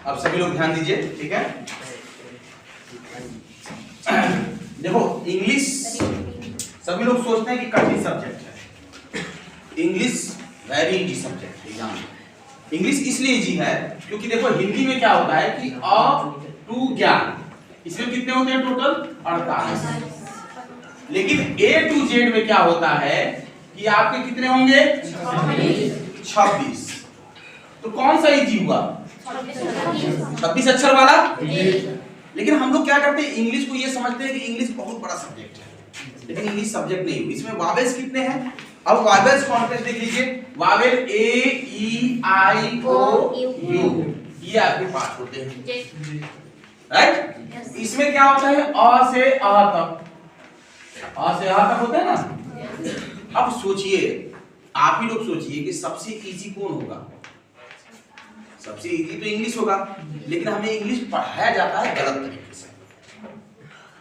अब सभी लोग ध्यान दीजिए, ठीक है। देखो इंग्लिश सभी लोग सोचते हैं कि कठिन सब्जेक्ट है। इंग्लिश वेरी इजी सब्जेक्ट है। एग्जाम इंग्लिश इसलिए इजी है क्योंकि देखो हिंदी में क्या होता है कि अ टू ज्ञान, इसमें कितने होते हैं टोटल 48, लेकिन ए टू जेड में क्या होता है कि आपके कितने होंगे 26। तो कौन सा इजी हुआ 26 अक्षर वाला। लेकिन हम लोग क्या करते हैं इंग्लिश को ये समझते हैं कि इंग्लिश बहुत बड़ा सब्जेक्ट है, लेकिन इंग्लिश सब्जेक्ट नहीं है। इसमें वावेल्स कितने हैं, अब वावेल्स कॉन्टेक्स्ट देख लीजिए। Wavell A E I O you ये आपके पास होते हैं, राइट। इसमें क्या होता है अ से अ तक, अ से अ तक होता है ना। अब सोचिए, आप ही लोग सोचिए कि सबसे इजी कौन होगा। सबसे इजी तो इंग्लिश होगा, लेकिन हमें इंग्लिश पढ़ाया जाता है गलत तरीके से।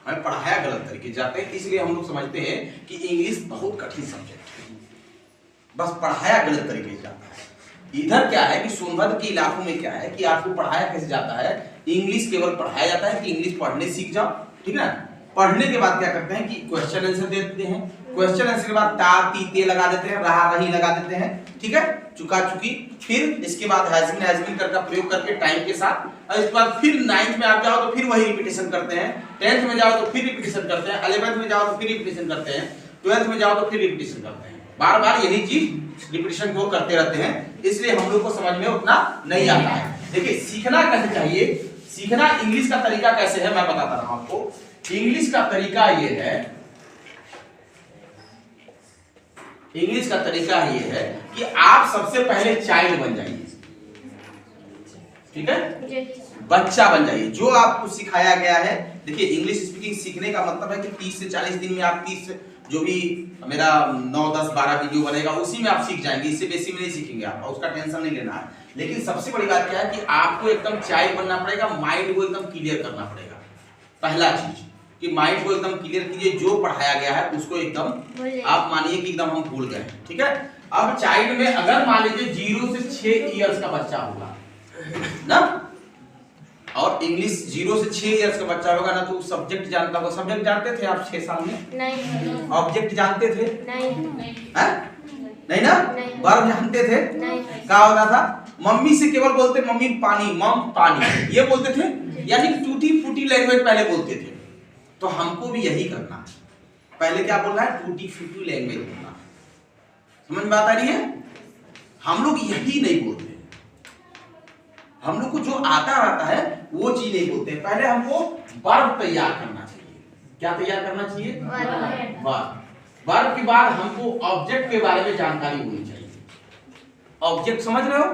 हमें पढ़ाया गलत तरीके से जाता है, इसलिए हम लोग समझते हैं कि इंग्लिश बहुत कठिन सब्जेक्ट है, बस पढ़ाया गलत तरीके से जाता है। इधर क्या है कि सोनभद्र के इलाकों में क्या है कि आपको पढ़ाया कैसे जाता है, इंग्लिश केवल पढ़ाया जाता है कि इंग्लिश पढ़ने सीख जाओ, ठीक है। पढ़ने के बाद क्या करते हैं कि क्वेश्चन आंसर दे देते हैं, क्वेश्चन आंसर के बाद ता ती ते लगा देते हैं, रहा रही लगा देते हैं, ठीक है, चुका चुकी। फिर इसके बाद हैज बीन का प्रयोग करके टाइम के साथ, और इसके बाद फिर 9th में आप जाओ तो फिर वही रिपीटेशन करते हैं, 10th में जाओ तो फिर रिपीटेशन करते हैं, 11th में जाओ तो फिर रिपीटेशन करते हैं, 12th में जाओ तो फिर रिपीटेशन करते हैं। बार बार यही चीज रिपीटेशन को करते रहते हैं, इसलिए हम लोग को समझ में उतना नहीं आता है। देखिए सीखना कैसे चाहिए, सीखना इंग्लिश का तरीका कैसे है मैं बताता रहा हूं आपको। इंग्लिश का तरीका ये है, इंग्लिश का तरीका ये है कि आप सबसे पहले चाइल्ड बन जाइए, ठीक है, बच्चा बन जाइए। जो आपको सिखाया गया है, देखिए इंग्लिश स्पीकिंग सीखने का मतलब है कि 30 से 40 दिन में आप 30 जो भी मेरा 9 10 12 वीडियो बनेगा उसी में आप सीख जाएंगे, इससे बेसी में नहीं सीखेंगे आप, उसका टेंशन नहीं लेना है। लेकिन सबसे बड़ी बात क्या है कि आपको एकदम चाइल्ड बनना पड़ेगा, माइंड को एकदम क्लियर करना पड़ेगा। पहला चीज कि माइंड को एकदम क्लियर कीजिए, जो पढ़ाया गया है उसको एकदम आप मानिए कि एकदम हम भूल गए, ठीक है। अब चाइल्ड में अगर मान लीजिए 0 से 6 इयर्स का बच्चा होगा ना, और इंग्लिश 0 से 6 इयर्स का बच्चा होगा ना, तो सब्जेक्ट जानता होगा। सब्जेक्ट जानते थे आप 6 साल में? नहीं। ऑब्जेक्ट जानते थे? नहीं। नहीं ना? वर्ब जानते थे? नहीं। क्या होता था? मम्मी से केवल बोलते मम्मी पानी, मम पानी, ये बोलते थे, यानी टूटी फूटी लैंग्वेज पहले बोलते थे। तो हमको भी यही करना है, पहले क्या बोलना है, टूटी फूटी लैंग्वेज बोलना। समझ में आता नहीं है? हम लोग यही नहीं बोलते, हम लोग को जो आता रहता है वो चीज नहीं बोलते। पहले हमको वर्ब तैयार करना चाहिए। क्या तैयार करना चाहिए? वर्ब। वर्ब के बाद हमको ऑब्जेक्ट के बारे में जानकारी होनी चाहिए। ऑब्जेक्ट समझ रहे हो?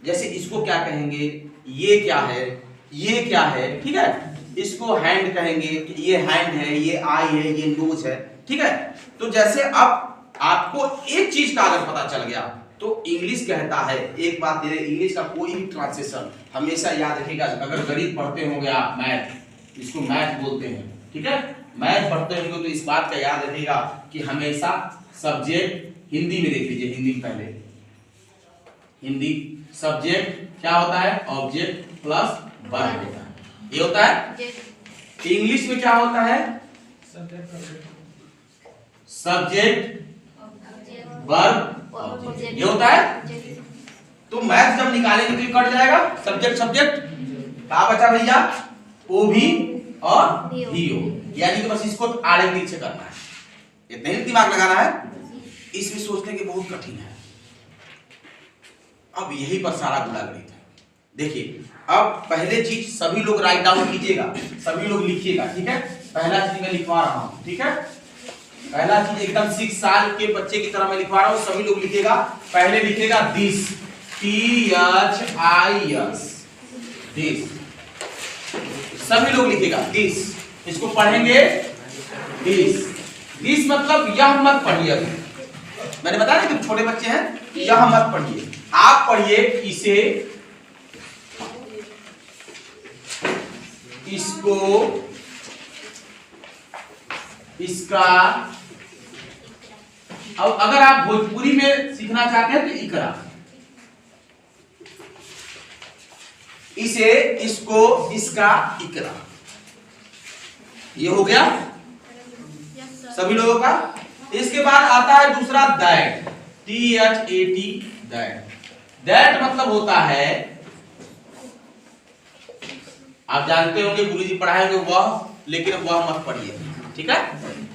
जैसे इसको क्या कहेंगे, ये क्या है, ये क्या है, ठीक है। इसको हैंड कहेंगे, ये हैंड है, ये आई है, ये नोज है, ठीक है। तो जैसे अब आपको एक चीज का अगर पता चल गया तो इंग्लिश कहता है, एक बात ये, इंग्लिश का कोई भी ट्रांसलेशन हमेशा याद रखिएगा। अगर गणित पढ़ते होंगे आप, मैथ, इसको मैथ बोलते हैं, ठीक है, मैथ पढ़ते होंगे तो इस बात का याद रखिएगा कि हमेशा सब्जेक्ट हिंदी में देख लीजिए, हिंदी पहले, हिंदी सब्जेक्ट क्या होता है, ऑब्जेक्ट प्लस वर्ब होता है, ये होता है। इंग्लिश में क्या होता है, सब्जेक्ट वर्ब ये होता है। तो मैथ जब निकालेंगे तो ये कट जाएगा, सब्जेक्ट सब्जेक्ट क्या बचा भैया, ओ भी और वीओ, यानी कि बस इसको आड़े पीछे करना है, इतना ही दिमाग लगाना है। इसमें सोचने के बहुत कठिन है। अब यही पर सारा गुलागड़ित है। देखिए अब पहले चीज सभी लोग राइट डाउन कीजिएगा, सभी लोग लिखिएगा, ठीक है। पहला चीज मैं लिखवा रहा हूं, ठीक है, पहला चीज एकदम 6 साल के बच्चे की तरह मैं लिखवा रहा हूं, सभी लोग लिखिएगा। पहले लिखिएगा दिस, THIS, दिस, सभी लोग लिखिएगा दिस, इसको पढ़ेंगे दिस। दिस मतलब यह मत पढ़िए, मैंने बताया ना कि छोटे बच्चे हैं, यह मत पढ़िए, आप पढ़िए इसे, इसको, इसका। अब अगर आप भोजपुरी में सीखना चाहते हैं तो इकरा, इसे, इसको, इसका, इकरा। ये हो गया सभी लोगों का। इसके बाद आता है दूसरा दैट, THAT, दैट। दैट मतलब होता है, आप जानते होंगे गुरुजी पढ़ाएंगे वह, लेकिन वह मत पढ़िए, ठीक है।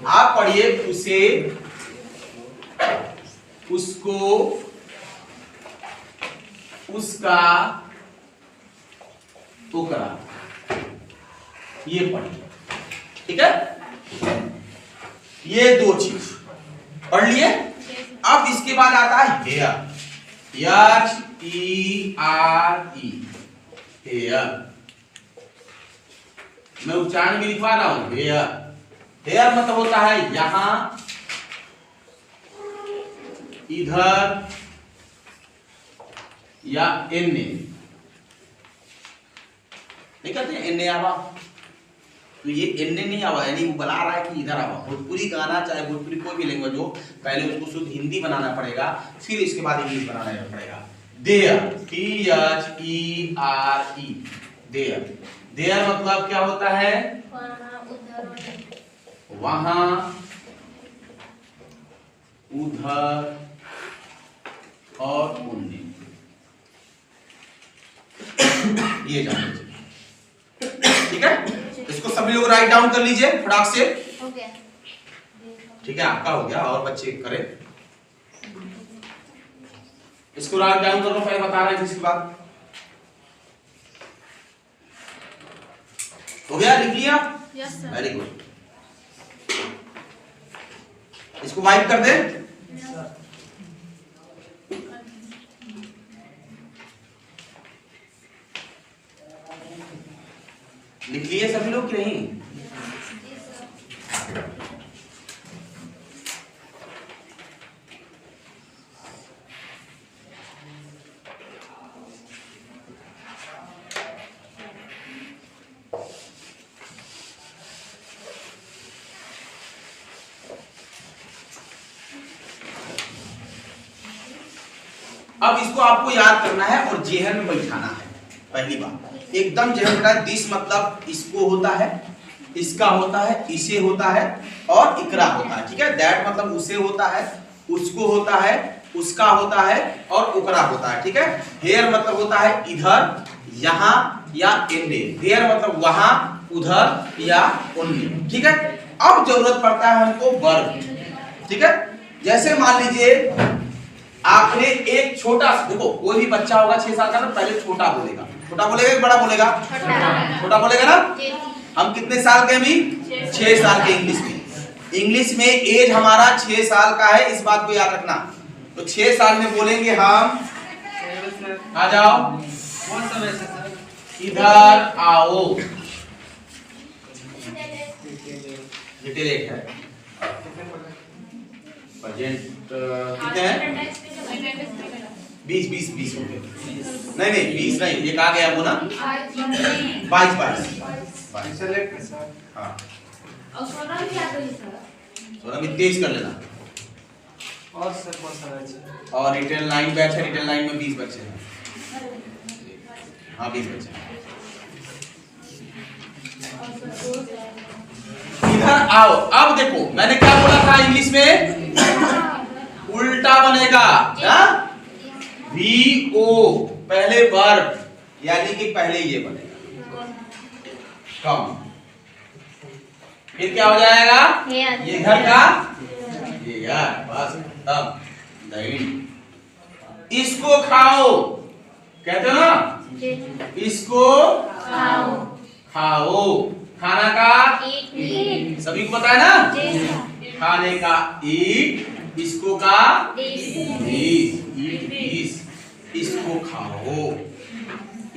आप पढ़िए उसे, उसको, उसका, ओकरा, ये पढ़िए, ठीक है। ये दो चीज पढ़ लिए। अब इसके बाद आता है हेयर, HERE, हेयर। मैं उच्चारण भी लिखवा रहा हूं, हेयर। हेयर मतलब होता है यहां, इधर या एने, नहीं कहते एने आवा, तो ये एने नहीं आवा, यानी वो बुला रहा है कि इधर आवा। भोजपुरी गाना, चाहे भोजपुरी कोई भी लैंग्वेज हो, पहले उसको शुद्ध हिंदी बनाना पड़ेगा, फिर इसके बाद इंग्लिश बनाना पड़ेगा। There, THERE, there. देयर मतलब क्या होता है, वहां, उधर और उन्ने, ये जान लीजिए, ठीक है। इसको सभी लोग राइट डाउन कर लीजिए फटाक से, ठीक है। आपका हो गया, और बच्चे करें। इसको राइट डाउन करो, पहले बता रहे हैं, इसके बाद हो गया, लिख लिया? Yes sir. Very good. इसको वाइप कर दे। लिख लिए सभी लोग कि नहीं? अब इसको आपको याद करना है और जेहन में बैठाना है। पहली बात एकदम जेहन में, दिस मतलब इसको होता है, इसका होता है, इसे होता है और इकरा होता है, ठीक है। दैट मतलब उसे होता है, उसको होता है, उसका होता है और उकरा होता है, ठीक है। हेयर मतलब होता है इधर, यहाँ या इन्ने। हेयर मतलब वहां, उधर या उन्ने, ठीक है। अब जरूरत पड़ता है हमको वर्ब, ठीक है। जैसे मान लीजिए आपने एक छोटा, देखो कोई भी बच्चा होगा 6 साल का ना, पहले छोटा बोलेगा। छोटा बोलेगा कि बड़ा बोलेगा? छोटा बोलेगा ना। हम कितने साल के अभी? 6 साल के। इंग्लिश में एज हमारा 6 साल का है, इस बात को याद रखना। तो 6 साल में बोलेंगे हम, आ जाओ, इधर आओ, डिटेलेट है प्रेजेंट कितने हैं? 20 हो गए। नहीं 20 नहीं, एक आ गया वो ना, 22। हाँ, और सोनम भी आ गई सर। सोनम भी 23 कर लेना। और सर कौन सा बैच है? और रिटेल 9 बैच है, रिटेल 9 में 20 बच्चे हैं। हाँ 20 बच्चे। इधर आओ। अब देखो मैंने क्या बोला था इंग्लिश में, उल्टा बनेगा ना, VO पहले वर्ब, यानी कि पहले ये बनेगा कम, फिर क्या हो जाएगा, ये घर का, ये यार बस तब नहीं। इसको खाओ कहते हो ना, इसको खाओ, खाओ, खाना का ईट, सभी को पता है ना, खाने का ईट, इसको का ईट, इसको खाओ।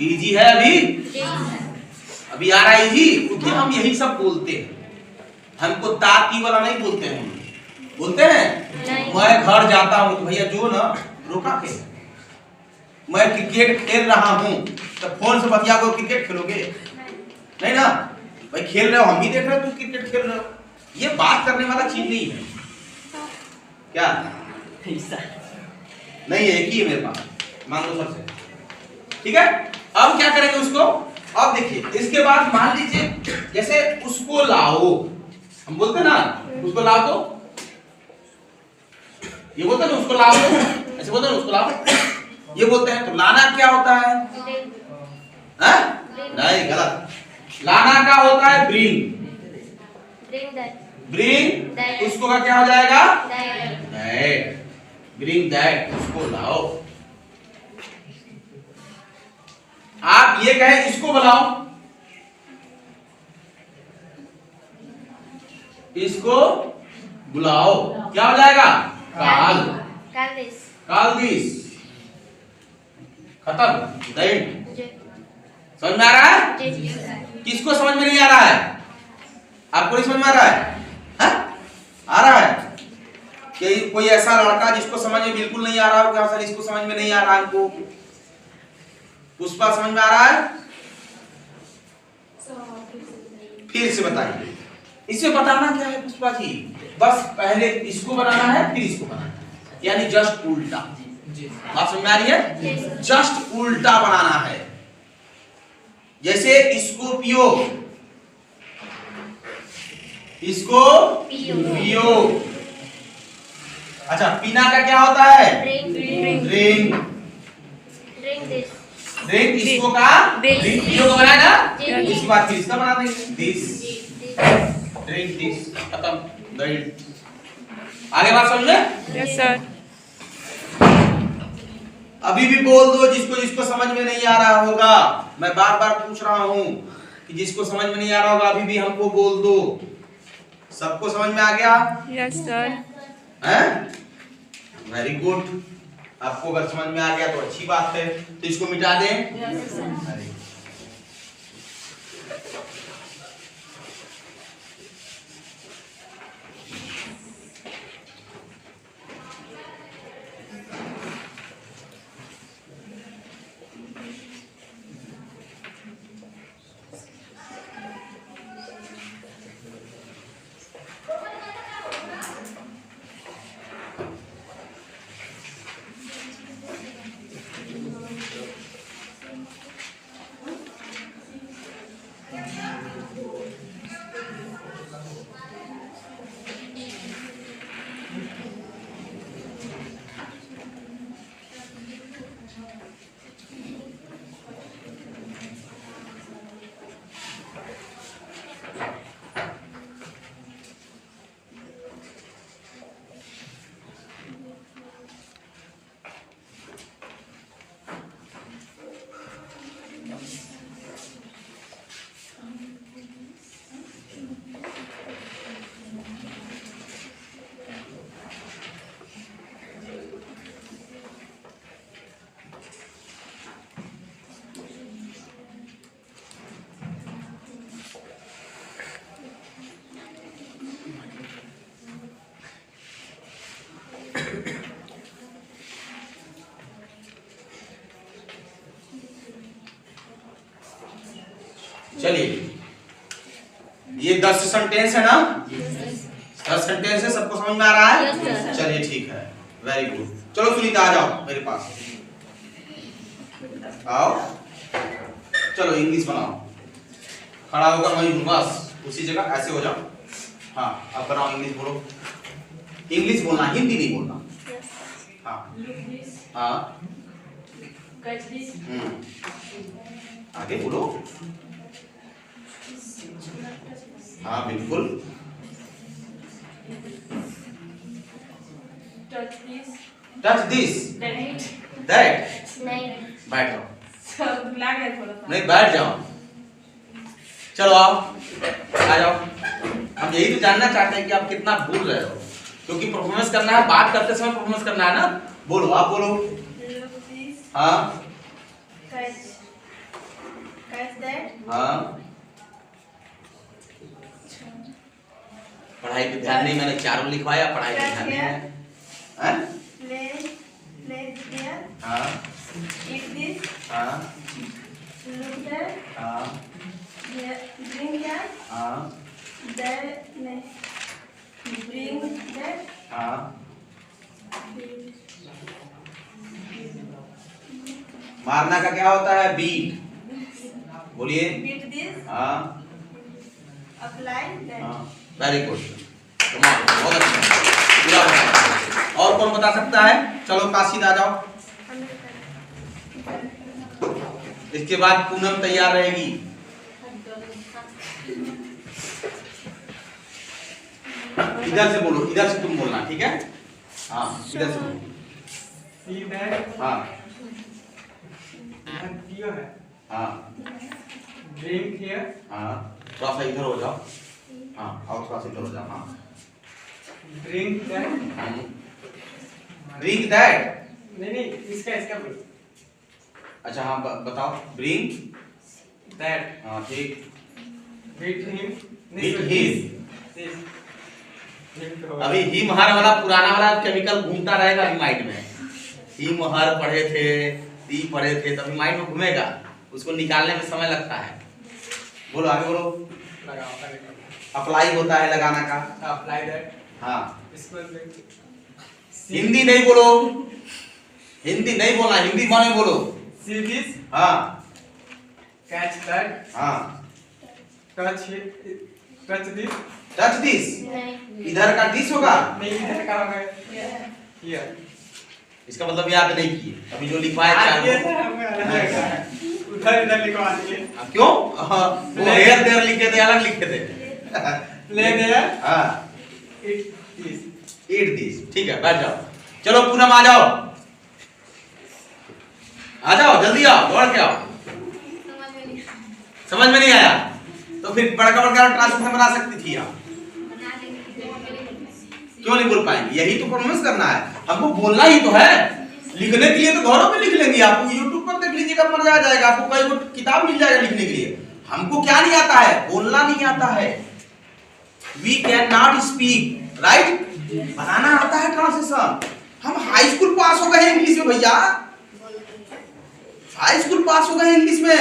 इजी है अभी आ रहा है इजी, क्योंकि हम यही सब बोलते हैं। हमको ताकी वाला नहीं बोलते हैं, बोलते हैं मैं घर जाता हूँ तो भैया जो ना रोका के, मैं क्रिकेट खेल रहा हूँ तो फोन से बतिया को क्रिकेट खेलोगे नहीं ना भाई, खेल रहे हो हम भी देख रहे हो, तुम क्रिकेट खेल रहे हो, ये बात करने वाला चीज नहीं है क्या? नहीं है, एक ही है मेरे पास, मान लो सबसे, ठीक है। अब क्या करेंगे उसको, अब देखिए इसके बाद मान लीजिए जैसे उसको लाओ, हम बोलते हैं ना उसको लाओ, तो ये बोलते हैं ना उसको लाओ, तो ऐसे बोलते हैं उसको लाओ, ये बोलते हैं। तो लाना क्या होता है, हाँ? नहीं, गलत। लाना का होता है ब्रिंग, ब्रिंग उसको का क्या हो जाएगा, दैट, ब्रिंग दैट, उसको लाओ। आप ये कहें इसको बुलाओ, इसको बुलाओ, क्या हो जाएगा, काल, काल दिस, खत्म। समझ में आ रहा है, किसको समझ में नहीं आ रहा है, आपको नहीं समझ में आ रहा है, हा? आ रहा है कि कोई ऐसा लड़का जिसको समझ में बिल्कुल नहीं आ रहा हो, क्या सर इसको समझ में नहीं आ रहा है, हमको पुष्पा समझ में आ रहा है, फिर से बताइए। इसमें बताना क्या है पुष्पा जी, बस पहले इसको बनाना है फिर इसको बनाना है, यानी जस्ट उल्टा। बात समझ में आ रही है, जस्ट उल्टा बनाना है। जैसे इसको पियो, इसको पियो। अच्छा, पीना का क्या होता है, ड्रिंक, ड्रिंक इसको का ड्रिंक, पियो का बनाया ना, इसके बाद फिर इसका बना देंगे, दिस, ड्रिंक दिस, खत्म, दैट। आगे बात समझ में, यस सर। अभी भी बोल दो जिसको जिसको समझ में नहीं आ रहा होगा, मैं बार बार पूछ रहा हूं कि जिसको समझ में नहीं आ रहा होगा अभी भी हमको बोल दो। सबको समझ में आ गया, यस सर। हैं, वेरी गुड। आपको अगर समझ में आ गया तो अच्छी बात है, तो इसको मिटा दें। Yes sir. चलिए, ये 10 सेंटेंस है ना, 10 सेंटेंस है, सबको समझ में आ रहा है, चलिए ठीक है, वेरी गुड। चलो सुनीता आ जाओ मेरे पास, आओ, चलो इंग्लिश बनाओ, खड़ा होकर वहीं हूँ बस उसी जगह, ऐसे हो जाओ। हाँ, अब बनाओ, इंग्लिश बोलो, इंग्लिश बोलना, हिंदी नहीं बोलना। हाँ हाँ, आगे बोलो, हाँ बिल्कुल, टच दिस, दैट, बैठ जाओ, नहीं बैठ जाओ, चलो आओ, आ जाओ। हम यही तो जानना चाहते हैं कि आप कितना भूल रहे हो, क्योंकि परफॉर्मेंस करना है, बात करते समय परफॉर्मेंस करना है ना। बोलो, आप बोलो। हाँ हाँ, पढ़ाई पे ध्यान नहीं, मैंने चारों लिखवाया, पढ़ाई पे ध्यान नहीं है। हाँ हाँ हाँ हाँ, मारना का क्या होता है, बीट, बोलिए। Beat this. हाँ Apply that. हाँ, वेरी गुड, बहुत अच्छा, पूरा बताया। और कौन बता सकता है? चलो काशिद आ जाओ। इसके बाद पूनम तैयार रहेगी। इधर से बोलो, इधर से तुम बोलना, ठीक है? हाँ इधर से बोलो। हाँ हाँ Drink here. हाँ, थोड़ा सा इधर हो जाओ। हाँ और थोड़ा सा इधर हो जाओ। हाँ Drink that. Drink that. नहीं इसका बोलो। अच्छा हाँ बताओ। Drink That. हाँ ठीक। Beat him. Beat him. This. अभी हिम हर वाला पुराना वाला केमिकल घूमता रहेगा अभी माइंड में। हिम हर पढ़े थे, ती पढ़े थे, तभी माइंड में घूमेगा, उसको निकालने में समय लगता है। बोलो आगे बोलो। अप्लाई होता है लगाना का। Apply that. हाँ इसको हिंदी नहीं बोलो, हिंदी नहीं बोलना, हिंदी में बोलो। See this. हाँ Catch that. हाँ Touch it. Touch this. Touch this. इधर का दिस होगा। नहीं इधर का होगा। Here. इसका मतलब याद नहीं किए अभी जो लिखवाए आज चार ये सर हमें अलग है। उधर इधर लिखवा दिए। क्यों? वो हेयर देयर लिखे थे, अलग लिखे थे। ले दिया। हाँ It this. ईट दिस, ठीक है बैठ जाओ। चलो पूनम आ जाओ, आ जाओ जल्दी आओ, दौड़ के आओ। समझ में नहीं आया तो फिर बड़का बड़का ट्रांसलेशन बना सकती थी आप। क्यों नहीं बोल पाएंगे? यही तो परफॉर्मेंस करना है हमको, बोलना ही तो है। लिखने के लिए तो घरों में लिख लेंगे, आपको यूट्यूब पर देख लीजिएगा, मजा आ जाएगा आपको, कई किताब मिल जाएगा लिखने के लिए। हमको क्या नहीं आता है? बोलना नहीं आता है। We can not speak, right? बनाना आता है ट्रांसलेशन। हम हाई स्कूल पास हो गए इंग्लिश में भैया, हाई स्कूल पास हो गए इंग्लिश में,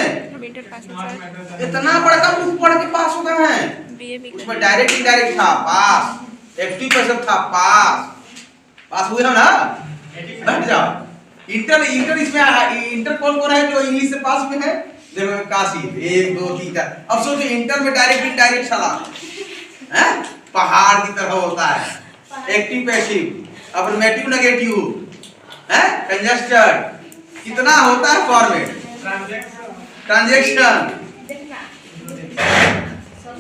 इतना बड़का बुक पढ़ के पास हो गए हैं। उसमें डायरेक्ट इनडायरेक्ट था पास, एक्टिव पैसिव था पास हुए ना। बैठ जाओ। इंटर इसमें इंटर कौन कौन है जो इंग्लिश से पास में है? देखो काशिद 1 2 3 4। अब सोचो इंटर में डायरेक्ट इनडायरेक्ट चला है, पहाड़ की तरह होता है। एक्टिव पैसिव, अफर्मेटिव नेगेटिव है, कंजस्टेड, कितना होता है फॉर्मेट। ट्रांजैक्शन,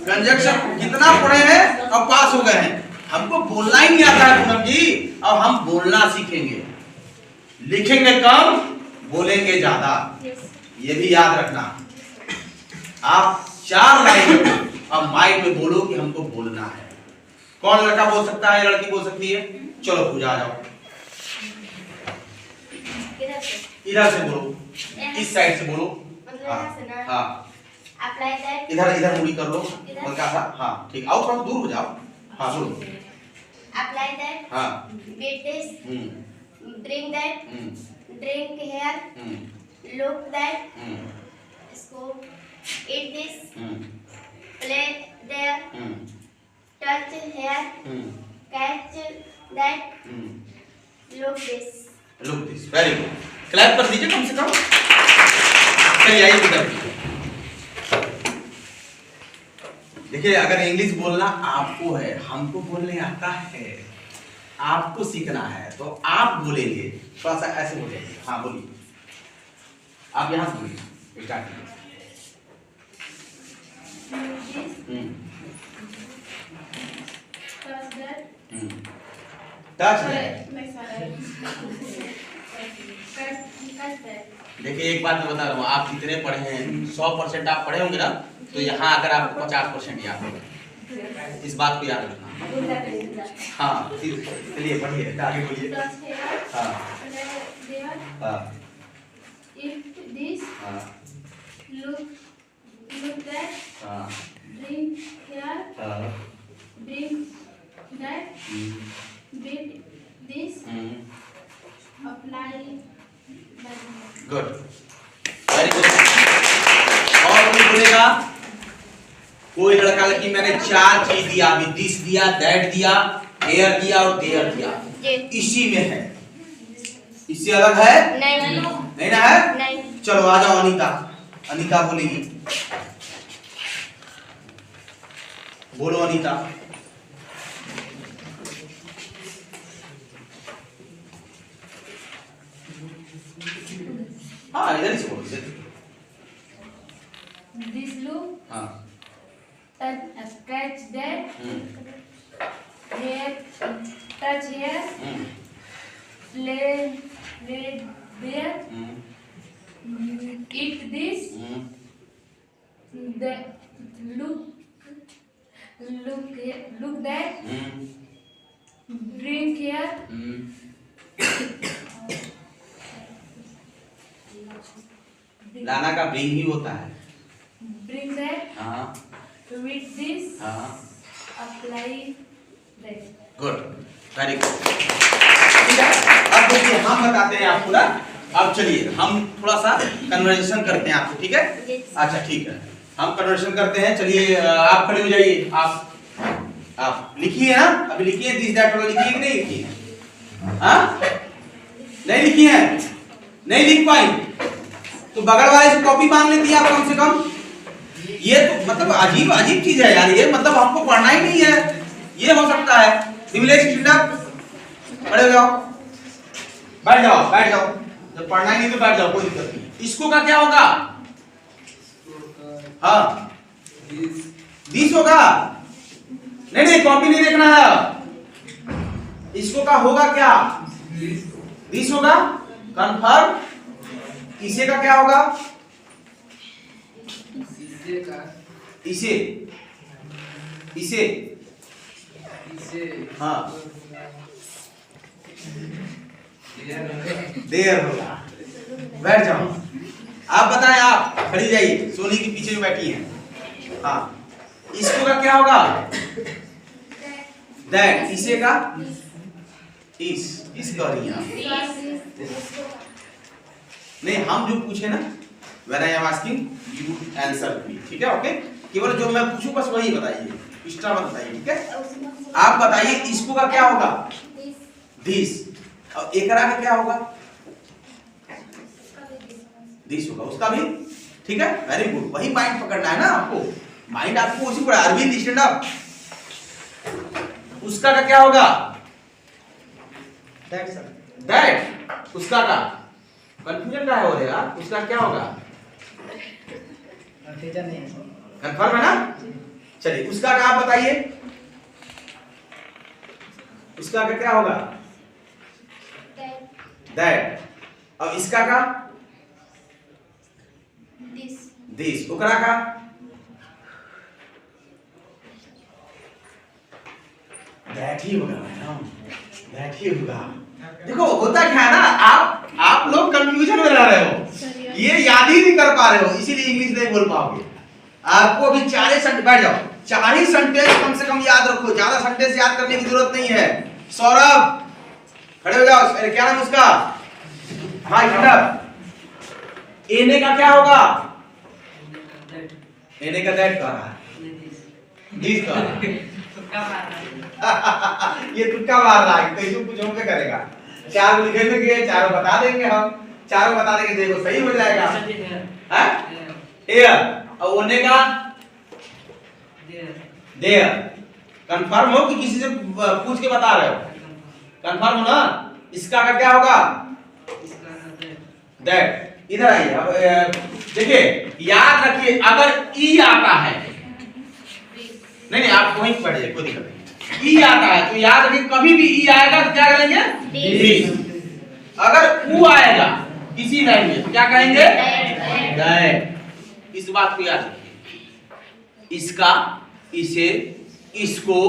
कंजक्शन, कितना पढ़े हैं और पास हो गए हैं। हमको बोलना ही नहीं आता है पूनम जी, अब हम बोलना सीखेंगे। लिखेंगे कम, बोलेंगे ज्यादा, ये भी याद रखना। आप 4 लाइन अब माइक में बोलो कि हमको बोलना है। कौन लड़का बोल सकता है, लड़की बोल सकती है? चलो पूजा आ जाओ। इधर से बोलो, इस साइड से बोलो। हाँ इधर मुड़ी कर लो हल्का सा। हाँ ठीक, आओ थोड़ा दूर हो जाओ। हाँ बोलो। Apply that. हाँ Beat this. Drink that. Drink here. Look that. इसको eat this. Play there. Touch here. Catch that. Look this. Look this, very good. Clap कर दीजिए कम से कम। चलिए आइए इधर। देखिए अगर इंग्लिश बोलना आपको है, हमको बोलने आता है, आपको सीखना है तो आप बोलेंगे। थोड़ा सा ऐसे बोलिए। हाँ बोलिए, आप यहाँ से बोलिए, स्टार्ट कीजिए। टच देखिए एक बात मैं बता रहा हूँ, आप जितने पढ़े हैं 100% आप पढ़े होंगे ना, तो यहाँ अगर आपको 50% याद होगा। इस बात को याद रखना। हाँ चलिए पढ़िए, आगे बोलिए। हाँ हाँ Eat this. हाँ Look that. हाँ Drink here. हाँ Drink that. Beat this. Apply that. Good, very good. और कोई बोलेगा? कोई लड़का लड़की, मैंने 4 चीज दिया, अभी दिस दिया, दैट दिया, एयर दिया और देयर दिया, इसी में है, इससे अलग है नहीं नहीं ना है। नहीं। चलो आ जाओ अनीता, अनीता बोलेगी, बोलो अनीता। हाँ इधर से बोलो इधर। This look, हाँ catch that, here, touch here, play there, eat this, the look that, drink here, लाना का ब्रिंग ही होता है। bring that, हाँ read this, हाँ apply that. Good, very good. ठीक है, अब देखिए हम बताते हैं आपको ना। अब चलिए हम थोड़ा सा कन्वर्सेशन करते हैं आपको, ठीक है? अच्छा ठीक है, हम कन्वर्सेशन करते हैं। चलिए आप खड़े हो जाइए। आप लिखिए ना, अभी लिखिए दिस दैट वाला लिखिए कि नहीं लिखिए? हाँ नहीं लिखी है, नहीं लिख पाई तो बगल वाले से कॉपी मांग लेती है आप कम से कम। ये तो मतलब अजीब अजीब चीज है यार, ये मतलब हमको पढ़ना ही नहीं है, ये हो सकता है। सिमुलेट स्टैंड अप, खड़े हो जाओ, बैठ जाओ। जब पढ़ना ही नहीं तो बैठ जाओ, कोई दिक्कत नहीं। इसको का क्या होगा? हाँ दिस होगा। नहीं कॉपी नहीं देखना है। इसको का होगा क्या? दिस होगा। कंफर्म। इसे का क्या होगा? इसे हाँ देर होगा। बैठ जाओ। आप बताएं, आप खड़ी जाइए, सोनी के पीछे जो बैठी हैं। हाँ इसको का क्या होगा? दैट। इसे का इसका नहीं, हम जो पूछे ना, when I am asking you answer me, ठीक है? ओके, केवल जो मैं पूछूं बस वही बताइए, एक्स्ट्रा मत बताइए, ठीक है? आप बताइए इसको का क्या होगा? दिस। और एकरा का क्या होगा? दिस होगा। उसका भी ठीक है, वेरी गुड। वही माइंड पकड़ना है ना आपको, माइंड आपको उसी पर। Arvind stand up. उसका का क्या होगा? दैट। उसका का कंफ्यूजन का है हो रहा, उसका क्या होगा? कंफ्यूजन नहीं है, कंफर्म है ना? चलिए उसका का आप बताइए, उसका का क्या होगा? दैट। अब इसका का? दिस। ओकरा का? दैट ही होगा मैडम, दैट ही होगा। देखो होता क्या है ना, आप लोग कंफ्यूजन में रह रहे हो, ये याद ही नहीं कर पा रहे हो, इसीलिए इंग्लिश नहीं बोल पाओगे। आपको अभी 4 सेंटेंस, बैठ जाओ, 4 ही सेंटेंस कम से कम याद रखो, ज्यादा सेंटेंस याद करने की जरूरत नहीं है। सौरभ खड़े हो जाओ। क्या नाम उसका? हाँ स्टैंड। एने का क्या होगा? एने का दैट कर रहा है, दिस कर रहा है। ये तुक्का मार रहा है, कैसे कुछ होके करेगा। 4 लिखेंगे, चारों बता देंगे हम, चारों बता देंगे, देखो सही हो जाएगा। हैं? एयर। और ओने का? देयर। कंफर्म हो कि किसी से पूछ के बता रहे हो? कंफर्म हो ना? इसका का क्या होगा? दैट। इधर आइए। अब देखिए याद रखिए, अगर ई आता है, नहीं आप वहीं पढ़िए, कोई दिक्कत नहीं। ई आता है तो याद रखिए, कभी भी ई आएगा तो क्या करेंगे? दिस। अगर ऊ आएगा किसी लाइन में तो क्या कहेंगे? दैट। इस बात को याद रखिए। इसका, इसे, इसको,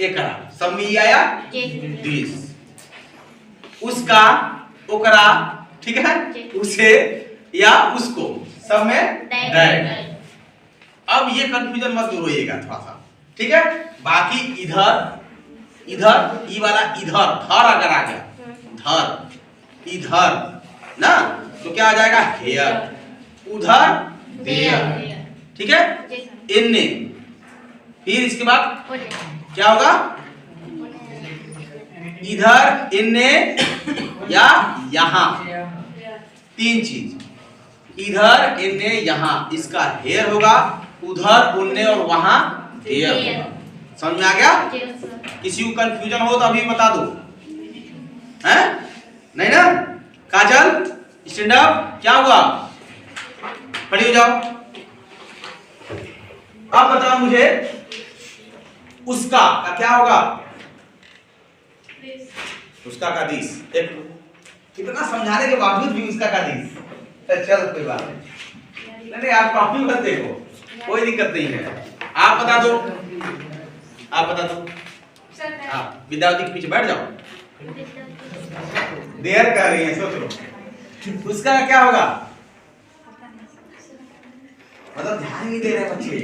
एकरा, सब में ई आया दिस। उसका, ओकरा, ठीक है, उसे या उसको, सब में दैट। अब ये कंफ्यूजन मत होइएगा थोड़ा सा, ठीक है? बाकी इधर ई वाला इधर, धर अगर आ गया, धर, इधर ना तो क्या आ जाएगा? हेयर। उधर देयर, ठीक है? इनने। फिर इसके बाद क्या होगा? इधर, इनने या यहां। 3 चीज। इधर इन्ने यहाँ इसका हेयर होगा, उधर उन्ने और वहां हेयर होगा। समझ में आ गया? किसी को कंफ्यूजन हो तो अभी बता दो, हैं? नहीं ना? काजल स्टैंड अप, क्या हुआ? खड़ी हो जाओ। अब बताओ मुझे उसका का क्या होगा? उसका का दिस। कितना समझाने के बावजूद भी उसका का दिस। चल कोई बात नहीं, आप कॉपी मत देखो, कोई दिक्कत नहीं है। आप बता दो, आप बता दो। हाँ, विद्यार्थी के पीछे बैठ जाओ, देर कर रही है, सोच लो। उसका क्या होगा? मतलब ध्यान नहीं दे रहे बच्चे,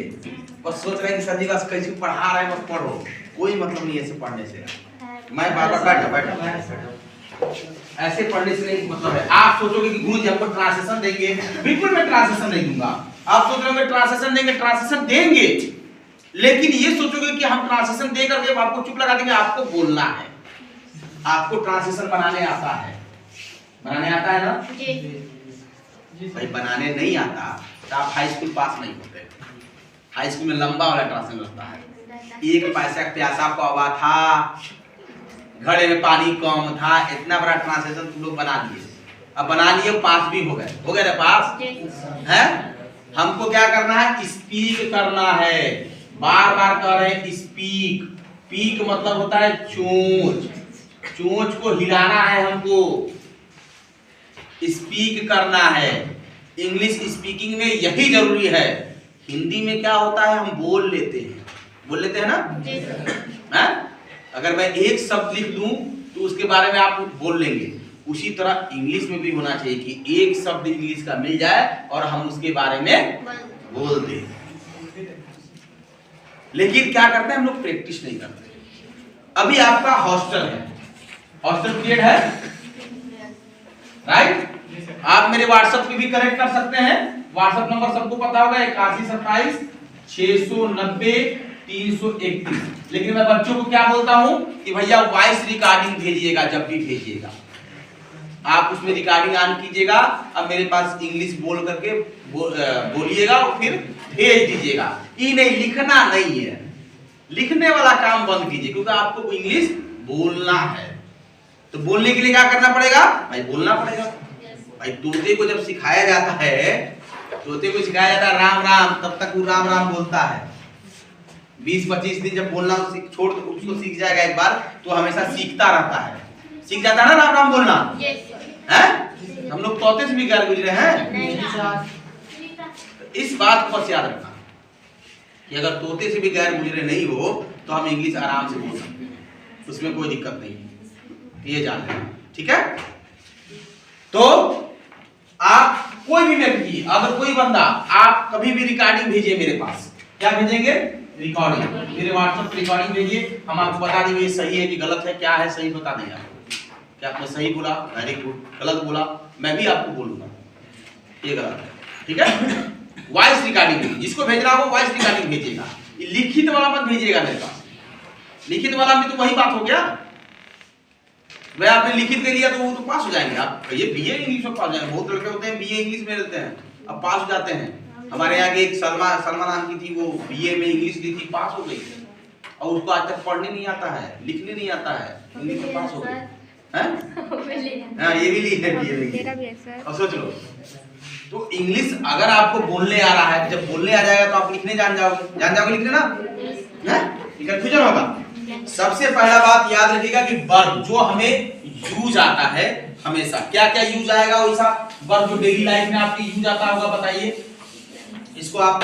बस सोच रहे हैं कि सर जी बस कैसे पढ़ा रहे हैं, बस पढ़ो। कोई मतलब नहीं ऐसे पढ़ने से। मैं बार बार बैठो ऐसे पढ़ने से नहीं मतलब है। आप सोचोगे कि गुरु जी हमको ट्रांसलेशन देंगे, बिल्कुल मैं ट्रांसलेशन नहीं दूंगा। आप सोच रहे होंगे ट्रांसलेशन देंगे, ट्रांसलेशन देंगे, लेकिन ये सोचोगे कि हम ट्रांसलेशन दे करके आपको चुप लगा देंगे। आपको बोलना है, आपको ट्रांसलेशन बनाने आता है। बनाने आता है ना? भाई बनाने नहीं आता तो आप हाई स्कूल पास नहीं होते। हाई स्कूल में लंबा वाला ट्रांसलेशन लगता है। एक पैसा प्यासा कौवा था, घड़े में पानी कम था, इतना बड़ा ट्रांसलेशन तुम लोग बना दिए। अब बना लिए, पास भी हो गए ना पास? हैं? हमको क्या करना है? स्पीक करना है। बार बार कह रहे हैं स्पीक। पीक मतलब होता है चोंच, चोंच को हिलाना है हमको, स्पीक करना है। इंग्लिश स्पीकिंग में यही जरूरी है। हिंदी में क्या होता है, हम बोल लेते हैं ना? हैं? अगर मैं एक शब्द लिख दूं तो उसके बारे में आप बोल लेंगे। उसी तरह इंग्लिश में भी होना चाहिए कि एक शब्द इंग्लिश का मिल जाए और हम उसके बारे में बोल दें। लेकिन क्या करते हैं हम लोग? प्रैक्टिस नहीं करते। अभी आपका हॉस्टल है, हॉस्टल पीरियड है, राइट? आप मेरे व्हाट्सएप पे भी कनेक्ट कर सकते हैं। व्हाट्सएप नंबर सबको पता होगा, 8127 690 331। लेकिन मैं बच्चों को क्या बोलता हूं कि भैया वॉइस रिकॉर्डिंग भेजिएगा, जब भी भेजिएगा आप उसमें रिकॉर्डिंग ऑन कीजिएगा। अब मेरे पास इंग्लिश बोल करके बोलिएगा और फिर भेज दीजिएगा। ये नहीं, लिखना नहीं है, लिखने वाला काम बंद कीजिए, क्योंकि आपको इंग्लिश बोलना है। तो बोलने के लिए क्या करना पड़ेगा भाई? बोलना पड़ेगा। भाई तोते को जब सिखाया जाता है, तोते को सिखाया जाता है राम राम, तब तक वो राम राम बोलता है। 20-25 दिन जब बोलना छोड़ तो उसको सीख जाएगा एक बार, तो हमेशा सीखता रहता है। सीख जाता है ना राम राम बोलना? हैं? हम लोग तोते से भी गैर गुजरे हैं। इस बात को बस याद रखना कि अगर तोते से भी गैर गुजरे नहीं हो तो हम इंग्लिश आराम से बोल सकते हैं, उसमें कोई दिक्कत नहीं है। ये जान लेना, ठीक है? तो आप कोई भी व्यक्ति, अगर कोई बंदा, आप कभी भी रिकॉर्डिंग भेजिए मेरे पास। क्या भेजेंगे? रिकॉर्डिंग। मेरे व्हाट्सएप रिकॉर्डिंग भेजिए, हम आपको बता देंगे ये सही है कि गलत है, क्या है सही बता देंगे आपको। क्या आपने सही बोला, वेरी गुड, गलत बोला मैं भी आपको बोलूंगा ये गलत है, ठीक है? वॉइस रिकॉर्डिंग जिसको भेजना हो वॉइस रिकॉर्डिंग भेजिएगा, लिखित वाला मत भेजिएगा मेरे पास। लिखित वाला में तो वही बात हो गया, वह आपने लिखित कर लिया तो वो तो पास हो जाएंगे आप। ये बीए इंग्लिश में पास हो जाएंगे। बहुत लड़के होते हैं बीए इंग्लिश में रहते हैं, अब पास हो जाते हैं। हमारे यहाँ के एक सलमा नाम की थी, वो बीए में इंग्लिश ली थी, पास हो गई, और उसको आज तक पढ़ने नहीं आता है, लिखने नहीं आता है, इंग्लिश में पास हो गई। हाँ, ये भी ली है बीए में। और सोच लो, तो इंग्लिश अगर आपको बोलने आ रहा है, जब बोलने आ जाएगा तो आप लिखने जान जाओगे लिखने ना? कंफ्यूजन होगा। सबसे पहला बात याद रखिएगा कि वर्ब जो हमें यूज आता है हमेशा, क्या क्या यूज आएगा वैसा वर्ब जो डेली लाइफ में आपके यूज आता होगा, बताइए। इसको आप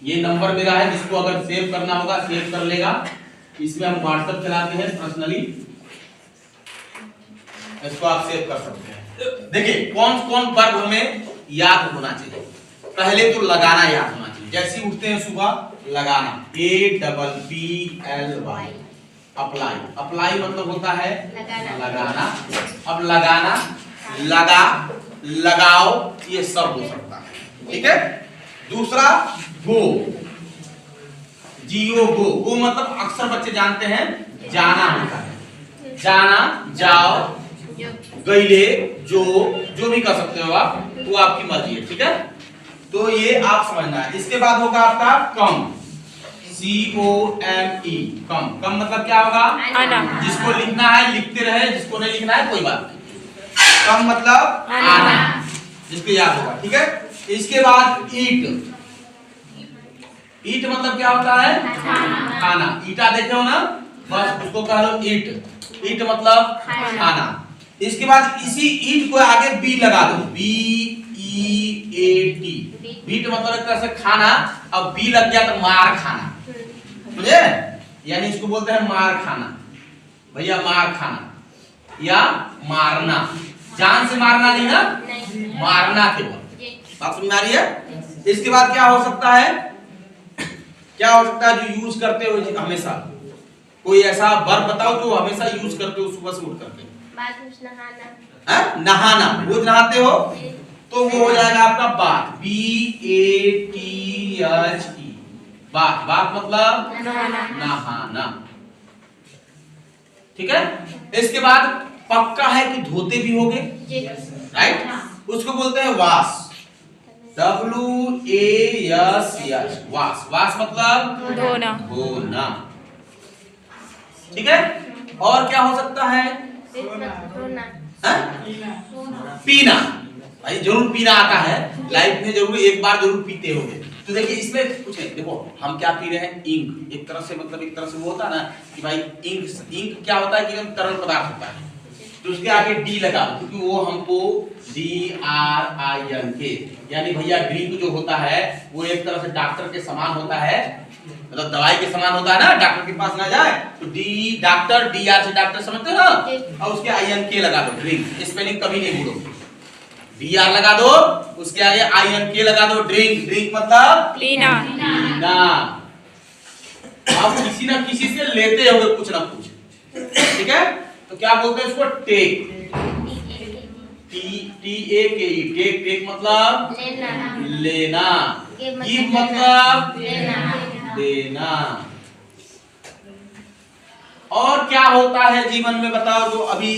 ये नंबर मेरा है, जिसको अगर सेव करना होगा सेव कर लेगा। इसमें हम व्हाट्सएप चलाते हैं पर्सनली, इसको आप सेव कर सकते हैं। देखिए कौन कौन वर्ब हमें याद होना चाहिए। पहले तो लगाना याद होना चाहिए। जैसे उठते हैं सुबह, लगाना, APPLY, अप्लाई। अप्लाई मतलब होता है लगाना। अब लगाना, लगा, लगाओ, ये सब हो सकता है, ठीक है? दूसरा गो, GO, गो मतलब अक्सर बच्चे जानते हैं जाना होता है, जाना, जाओ, गईले, जो भी कर सकते हो आप, वो आपकी मर्जी है। ठीक है, तो ये आप समझना है। इसके बाद होगा आपका कम, COME, कम। कम मतलब क्या होगा? आना। जिसको लिखना है लिखते रहे, जिसको नहीं लिखना है कोई बात नहीं। कम मतलब आना, जिसको याद होगा। ठीक है, इसके बाद ईट। ईट मतलब क्या होता है? खाना। ईटा देखे हो ना, बस उसको कह लो ईट। ईट मतलब खाना। इसके बाद इसी ईट को आगे बी लगा दो, BEAT। बीट मतलब एक तरह से खाना, अब बी लग गया तो मार खाना, समझे? यानी इसको बोलते हैं मार खाना। भैया मार खाना या मारना, जान से मारना नहीं ना, मारना केवल। बात समझ में आ रही है? इसके बाद क्या हो सकता है, क्या हो सकता है जो यूज करते हो हमेशा? कोई ऐसा वर्ब बताओ जो हमेशा यूज करते हो सुबह से उठ करके। नहाना, रोज नहाते हो, तो वो हो जाएगा आपका बाथ, BATHE, बाथ। बाथ मतलब नहाना। ठीक है, इसके बाद पक्का है कि धोते भी होगे, राइट? उसको बोलते हैं वाश, WASH, वाश। वाश मतलब धोना। धोना। ठीक है, और क्या हो सकता है? पीना। भाई जरूर पीना आता है, लाइफ में जरूर एक बार जरूर पीते होंगे। तो देखिए इसमें कुछ नहीं, देखो हम क्या पी रहे हैं, इंक। एक तरह से मतलब एक तरह से वो होता है ना कि भाई इंक क्या होता है कि एकदम तरल पदार्थ होता है, तो उसके आगे डी लगा दो, क्योंकि वो हमको DRINK, यानी भैया ड्रिंक जो होता है वो एक तरह से डॉक्टर के समान होता है, मतलब दवाई के समान होता है ना, डॉक्टर के पास ना जाए तो डी डॉक्टर, DR से डॉक्टर, समझते हो ना? और उसके INK लगा दो, ड्रिंक। स्पेलिंग कभी नहीं भूलो, DR लगा दो, उसके आगे INK लगा दो, ड्रिंक। ड्रिंक मतलब पीना। पीना। आप किसी ना किसी से लेते होगे कुछ ना कुछ, ठीक है? तो क्या बोलते हैं उसको? Take, TAKE, take. टेक मतलब लेना। गिव मतलब देना। और क्या होता है जीवन में बताओ जो अभी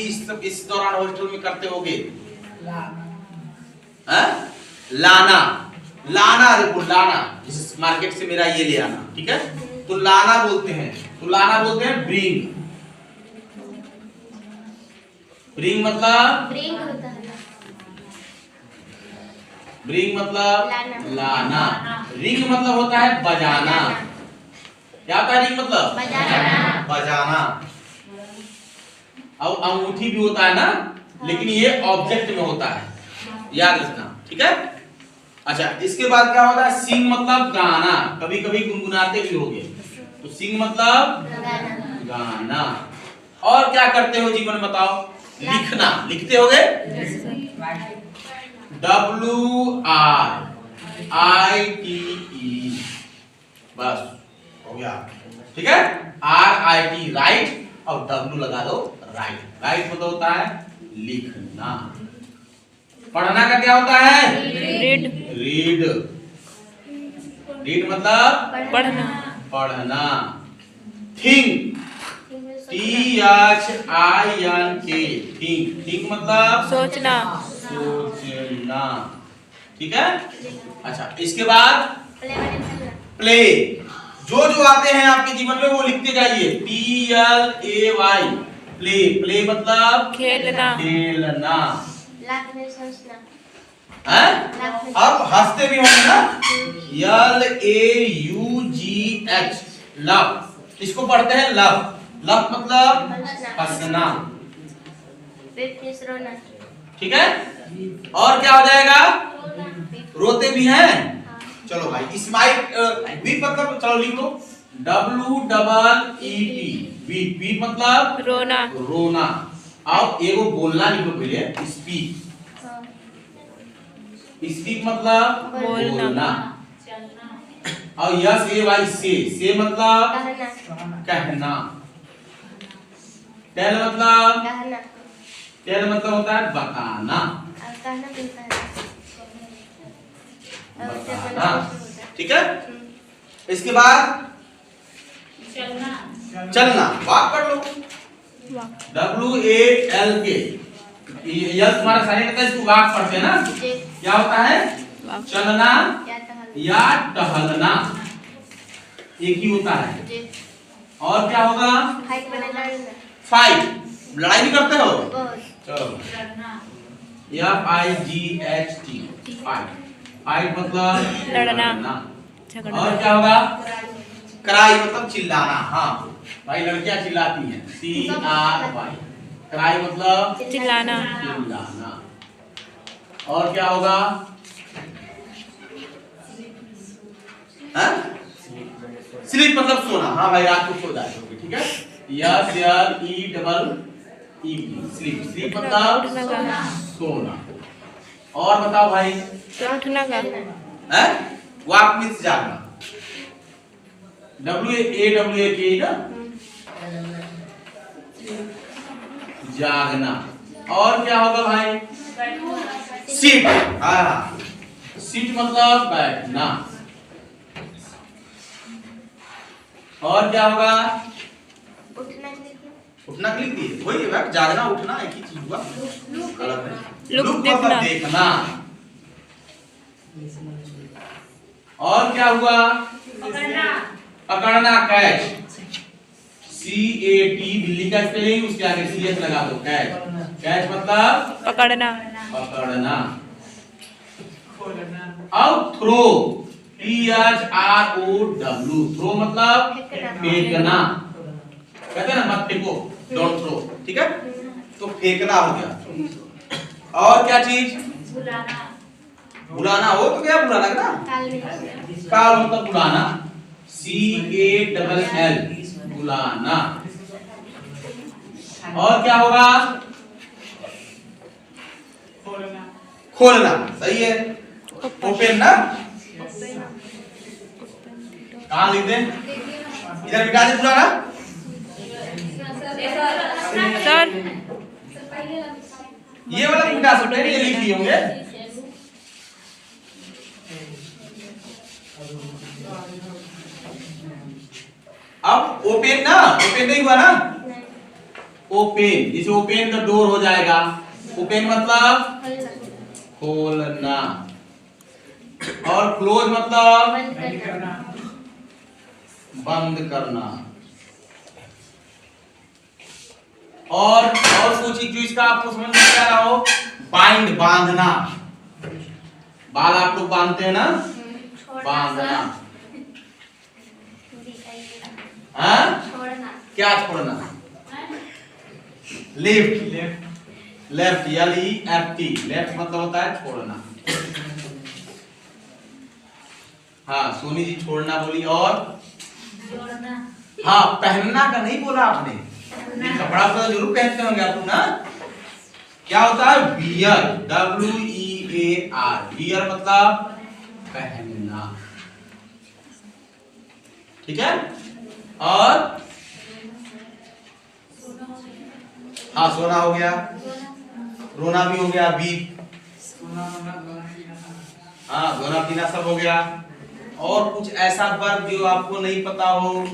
इस दौरान हॉस्टल में करते होगे? लाना। लाना, देखो लाना, जिस मार्केट से मेरा ये ले आना, ठीक है? तो लाना बोलते हैं, तो लाना बोलते हैं ब्रिंग। ब्रिंग मतलब ब्रिंग मतलब लाना। रिंग मतलब होता है बजाना। क्या होता है रिंग मतलब? बजाना। और अंगूठी भी होता है ना, लेकिन ये ऑब्जेक्ट में होता है, याद रखना, ठीक है? अच्छा, इसके बाद क्या होता है? सिंग मतलब गाना। कभी कभी गुनगुनाते भी होगे, तो सिंग मतलब गाना। और क्या करते हो जीवन में बताओ? लिखना। लिखते होगे? WRITE, बस हो गया, ठीक है? RIT राइट, और W लगा दो राइट। राइट मतलब होता है लिखना। पढ़ना का क्या होता है? रीड। रीड। रीड मतलब पढ़ना। पढ़ना। Think, THINK, think. थिंक मतलब सोचना। सोचना, ठीक है? अच्छा, इसके बाद प्ले। जो जो आते हैं आपके जीवन में वो लिखते जाइए, PLAY, प्ले। प्ले मतलब खेलना। खेलना। अब हंसते भी होंगे ना, LAUGH, लव। इसको पढ़ते हैं लव। लव मतलब हंसना, ठीक है? और क्या हो जाएगा? रोते भी हैं। चलो भाई, स्माइल। वीप मतलब, चलो लिख लो, WEEP, वीप। वीप मतलब रोना। रोना। अब एगो बोलना लिखो पहले, स्पीक। स्पीक मतलब बोलना। और SAY, से मतलब कहना। टेल मतलब होता है बताना। बताना, ठीक है? इसके बाद चलना। वॉक कर लो, WALK। यह तुम्हारा साइलेंट है, इसको वाक पढ़ते हैं ना। क्या होता है? चलना या टहलना, एक ही होता है। और क्या होगा? फाइट, लड़ाई भी करते हो। चलो, FIGHT, फाइट। फाइट मतलब लड़ना। और क्या होगा? क्राई मतलब चिल्लाना। हाँ भाई, लड़कियां चिल्लाती हैं, CRY। क्राई मतलब चिल्लाना। चिल्लाना। और क्या होगा? स्लीप मतलब सोना। हाँ भाई, रात को सो जाते हो, ठीक है। SLEEP, स्लीप मतलब सोना। और बताओ भाई, उठना का वाक मीन्स जागना, WAWAK ना, जागना। और क्या होगा भाई? सीट। हाँ, सीट मतलब बैठना। और क्या होगा? उठना के लिए वही है, जागना उठना एक ही चीज हुआ। लुक मतलब देखना। और क्या हुआ? पकड़ना, कैच। CAT, बिल्ली का स्पेलिंग, उसके आगे CS लगा दो, कैच। कैच मतलब पकड़ना। पकड़ना। अब थ्रो, THROW, थ्रो मतलब फेंकना। कहते हैं ना, मत फेंको, डोंट थ्रो, ठीक है। तो फेंकना हो गया। और क्या चीज? बुलाना हो तो क्या बुलाना ना? काल मतलब बुलाना, CALL, बुलाना। और क्या होगा? खोलना। सही है, ओपन ना। कहाँ लिख दें? इधर मिटा दे पूरा ना। सर ये वाला मिटा सकते हैं, ये लिख दिए होंगे। अब ओपन ना, ओपन नहीं हुआ ना। ओपन, जैसे ओपन द डोर हो जाएगा। ओपन मतलब खोलना। और क्लोज मतलब बंद करना। और कुछ जो इसका आपको समझ में आ रहा हो, बाइंड, बांधना। बाल आप लोग बांधते हैं ना, बांधना। हाँ, क्या छोड़ना? लेफ्ट, लेफ्ट, LEFT, लेफ्ट मतलब होता है छोड़ना। हाँ, सोनी जी छोड़ना बोली। और हाँ, पहनना का नहीं बोला आपने, कपड़ा तो जरूर पहनते होंगे आप लोग ना। क्या होता है? वियर, WEAR, वियर मतलब पहनना, ठीक है। और हाँ, सोना हो गया, रोना भी हो गया, वीप। हाँ, रोना पीना सब हो गया। और कुछ ऐसा वर्ब जो आपको नहीं पता हो?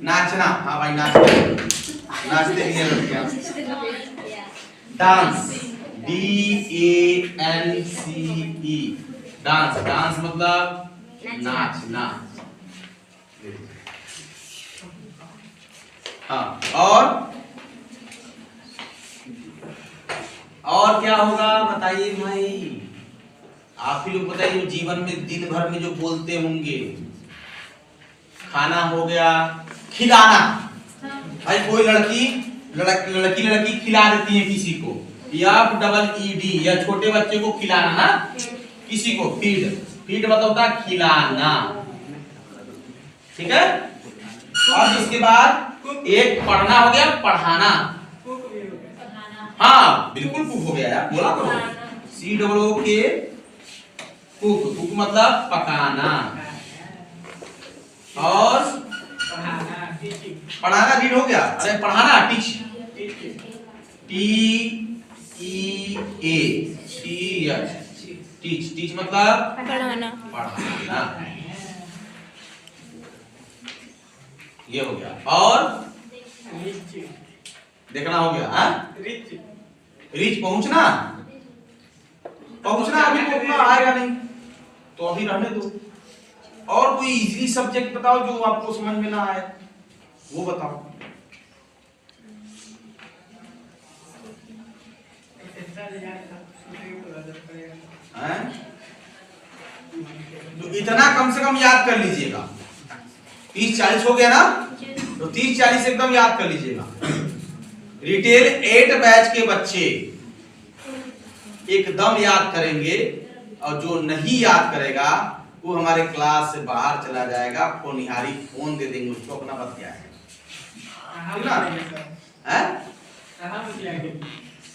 नाचना। हाँ भाई, नाचते, नाचते भी हैं लड़कियां। Dance, DANCE, dance. डांस मतलब नाचना। हाँ, और क्या होगा बताइए भाई, आप ही लोग बताइए। जीवन में दिन भर में जो बोलते होंगे, खाना हो गया, खिलाना। भाई कोई लड़की खिला देती है किसी को, FEED, या छोटे बच्चे को खिलाना ना, किसी को फीड। फीड मतलब होता है खिलाना, ठीक है। और इसके बाद एक पढ़ना हो गया, पढ़ाना। हाँ बिल्कुल, कुक हो गया यार, बोला करो। COOK, cook. कुक मतलब पकाना। और पढ़ाना रीड हो गया। अरे पढ़ाना, टीच, टीच, टीच मतलब पढ़ाना। पढ़ाना, ये हो गया। और देखना हो गया। रीच पहुंचना, पहुंचना अभी तो उतना आएगा नहीं, तो अभी रहने दो। और कोई इजी सब्जेक्ट बताओ जो आपको समझ में ना आए, वो बताओ। हैं? तो इतना कम से कम याद कर लीजिएगा। 30-40 हो गया ना, तो 30-40 एकदम याद कर लीजिएगा। रिटेल 8 बैच के बच्चे एकदम याद करेंगे, और जो नहीं याद करेगा वो हमारे क्लास से बाहर चला जाएगा, फोनिहारी फोन दे देंगे उसको, अपना बतियाएगा।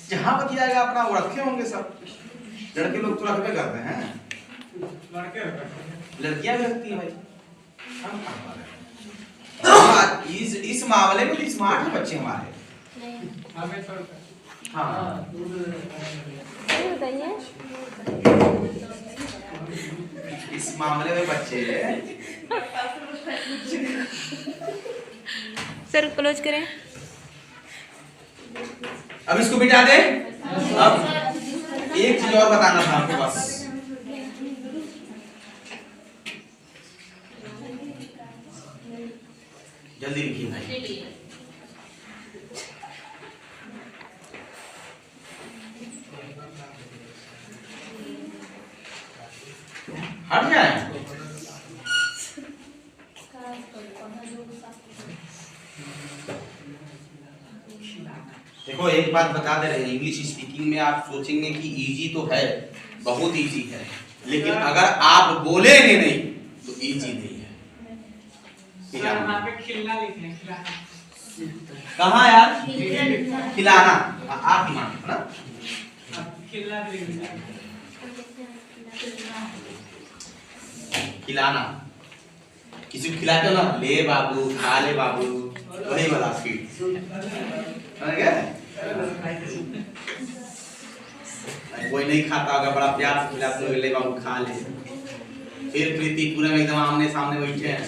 जहां बतियाएगा अपना वो रखे होंगे सब। लड़के लोग तो रखते करते हैं, लड़कियां भी रखती है भाई। हम इस मामले में तो स्मार्ट है बच्चे हमारे। हाँ बताइए। इस मामले में बच्चे सर क्लोज करें। अब इसको मिटा दे। अब एक चीज और बताना था आपको बस। जल्दी लिखिए भाई। हट जाए। देखो एक बात बता दे रहे हैं, इंग्लिश स्पीकिंग में आप सोचेंगे कि इजी तो है, बहुत इजी है, लेकिन अगर आप बोलेंगे नहीं तो इजी नहीं है। वहाँ पे खिलना लिखे हैं, कहाँ यार? खिलाना। आप ही मानो ना, खिलना भी लिखना है। खिलाना। किसी को खिलाते हो ना, ले बाबू, खा ले बाबू, वही वाला स्पीड समझ गए? कोई नहीं खाता होगा, बड़ा प्यार से खिलाते हो, ले बाबू खा ले। फिर प्रीति पूरे में एकदम आमने सामने बैठे हैं,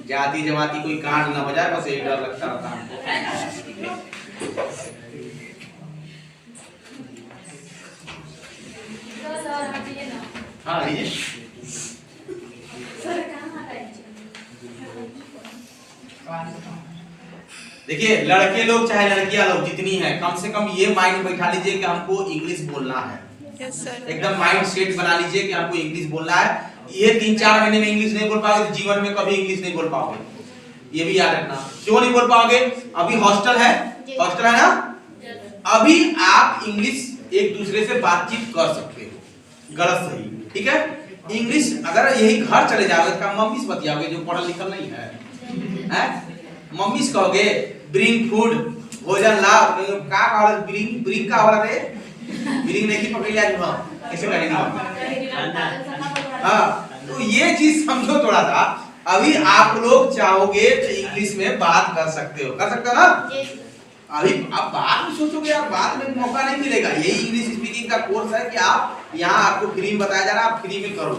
जाति जमाती कोई कांड ना बजाए, बस यही डर लगता रहता है। हाँ लीजिए। देखिए लड़के लोग चाहे लड़कियां लोग जितनी है, कम से कम ये माइंड बैठा लीजिए कि हमको इंग्लिश बोलना है। Yes sir. एकदम माइंड सेट बना लीजिए कि हमको इंग्लिश बोलना है। ये 3-4 महीने में इंग्लिश नहीं बोल पाओगे तो जीवन में कभी इंग्लिश नहीं बोल पाओगे, ये भी याद रखना। क्यों नहीं बोल पाओगे? अभी हॉस्टल है, हॉस्टल है ना, अभी आप इंग्लिश एक दूसरे से बातचीत कर सकते हो, गलत सही, ठीक है। इंग्लिश अगर यही घर चले जाओगे तो मम्मी से बतियाओगे जो पढ़ा लिखा नहीं है, मम्मी से कहोगे ब्रिंग फूड, भोजन ला, का कहा ब्रिंग, ब्रिंग का वाला रे, ब्रिंग नहीं पकड़ लिया जो कैसे करेंगे? हाँ, तो ये चीज समझो थोड़ा सा। अभी आप लोग चाहोगे तो इंग्लिश में बात कर सकते हो, कर सकते हो ना। अभी आप बाद में सोचोगे यार, बाद में मौका नहीं मिलेगा। यही इंग्लिश स्पीकिंग का कोर्स है कि आप यहाँ आपको फ्री में बताया जा रहा है, आप फ्री में करो।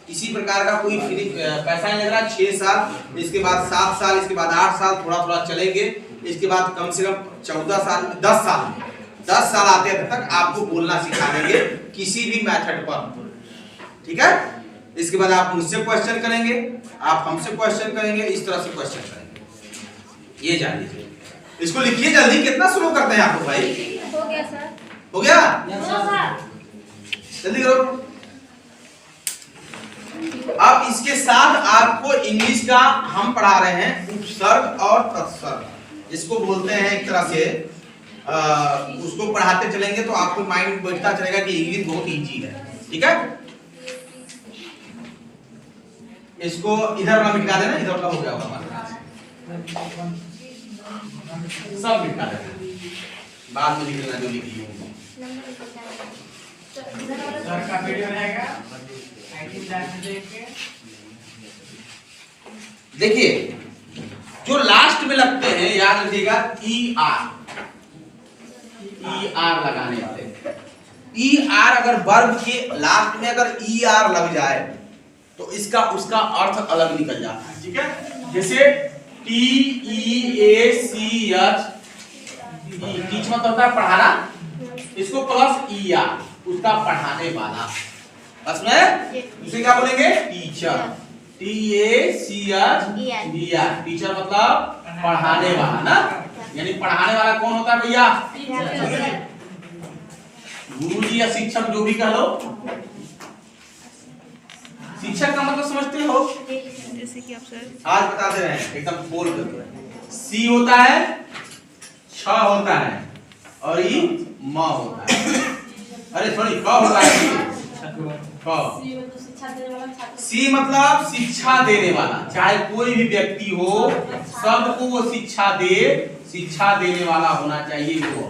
किसी प्रकार का कोई फ्री पैसा नहीं लग रहा। 6 साल, इसके बाद 7 साल, इसके बाद 8 साल, थोड़ा थोड़ा चलेंगे, इसके बाद कम से कम 14 साल, 10 साल आते तक आपको बोलना सिखा देंगे किसी भी मेथड पर, ठीक है। इसके बाद आप मुझसे क्वेश्चन करेंगे, आप हमसे क्वेश्चन करेंगे, इस तरह से क्वेश्चन करेंगे। ये जान लीजिए। इसको लिखिए जल्दी, कितना स्लो करते हैं आपको भाई? हो गया सर। हो गया? हाँ। जल्दी करो। अब इसके साथ आपको इंग्लिश का हम पढ़ा रहे हैं उपसर्ग और तत्सर्ग, जिसको बोलते हैं एक तरह से उसको पढ़ाते चलेंगे तो आपको माइंड में बैठता चलेगा कि इंग्लिश बहुत इजी है, ठीक है। इसको इधर ना मिटा देना, इधर का हो गया होगा, सब मिटा देना, बाद में लिख लेना जो लिखी होगी। सर का वीडियो रहेगा, आईटी क्लास देख के देखिए जो लास्ट में लगते हैं, याद रखिएगा ER लगाने वाले। ER अगर वर्ब के लास्ट में अगर ER लग जाए तो इसका उसका अर्थ अलग निकल जाता है, ठीक है। जैसे TEACH टीच मतलब होता है पढ़ाना, इसको प्लस ईआर उसका पढ़ाने वाला, बस में उसे क्या बोलेंगे टीचर, TACHER टीचर मतलब पढ़ाने वाला ना, यानी पढ़ाने वाला कौन होता है भैया, गुरुजी या शिक्षक जो भी कह लो। शिक्षक का मतलब समझते हो, जैसे कि आप सर आज बता दे रहे हैं एकदम बोल कर, सी होता है, छ होता है और ई म होता है, अरे सॉरी क होता है, क सी मतलब शिक्षा देने वाला, चाहे कोई भी व्यक्ति हो सबको वो शिक्षा दे, शिक्षा देने वाला होना चाहिए वो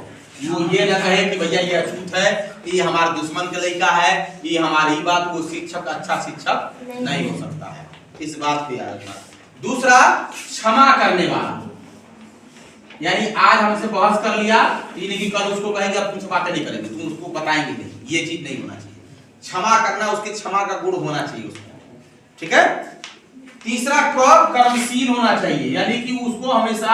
ये ना कहे कि भैया ये अछूत है, ये हमारे दुश्मन का लड़का है, ये हमारी बात, वो शिक्षक अच्छा शिक्षक नहीं हो सकता है, इस बात पे याद रखना। दूसरा क्षमा करने वाला, यानी आज हमसे बहस कर लिया, ये नहीं कि कल उसको कहेंगे अब तुमसे बातें नहीं करेंगे, तुम उसको बताएंगे नहीं, ये चीज नहीं होना चाहिए। क्षमा करना, उसके क्षमा का गुण होना चाहिए उसको, ठीक है। तीसरा कर्मशील होना चाहिए, यानी कि उसको हमेशा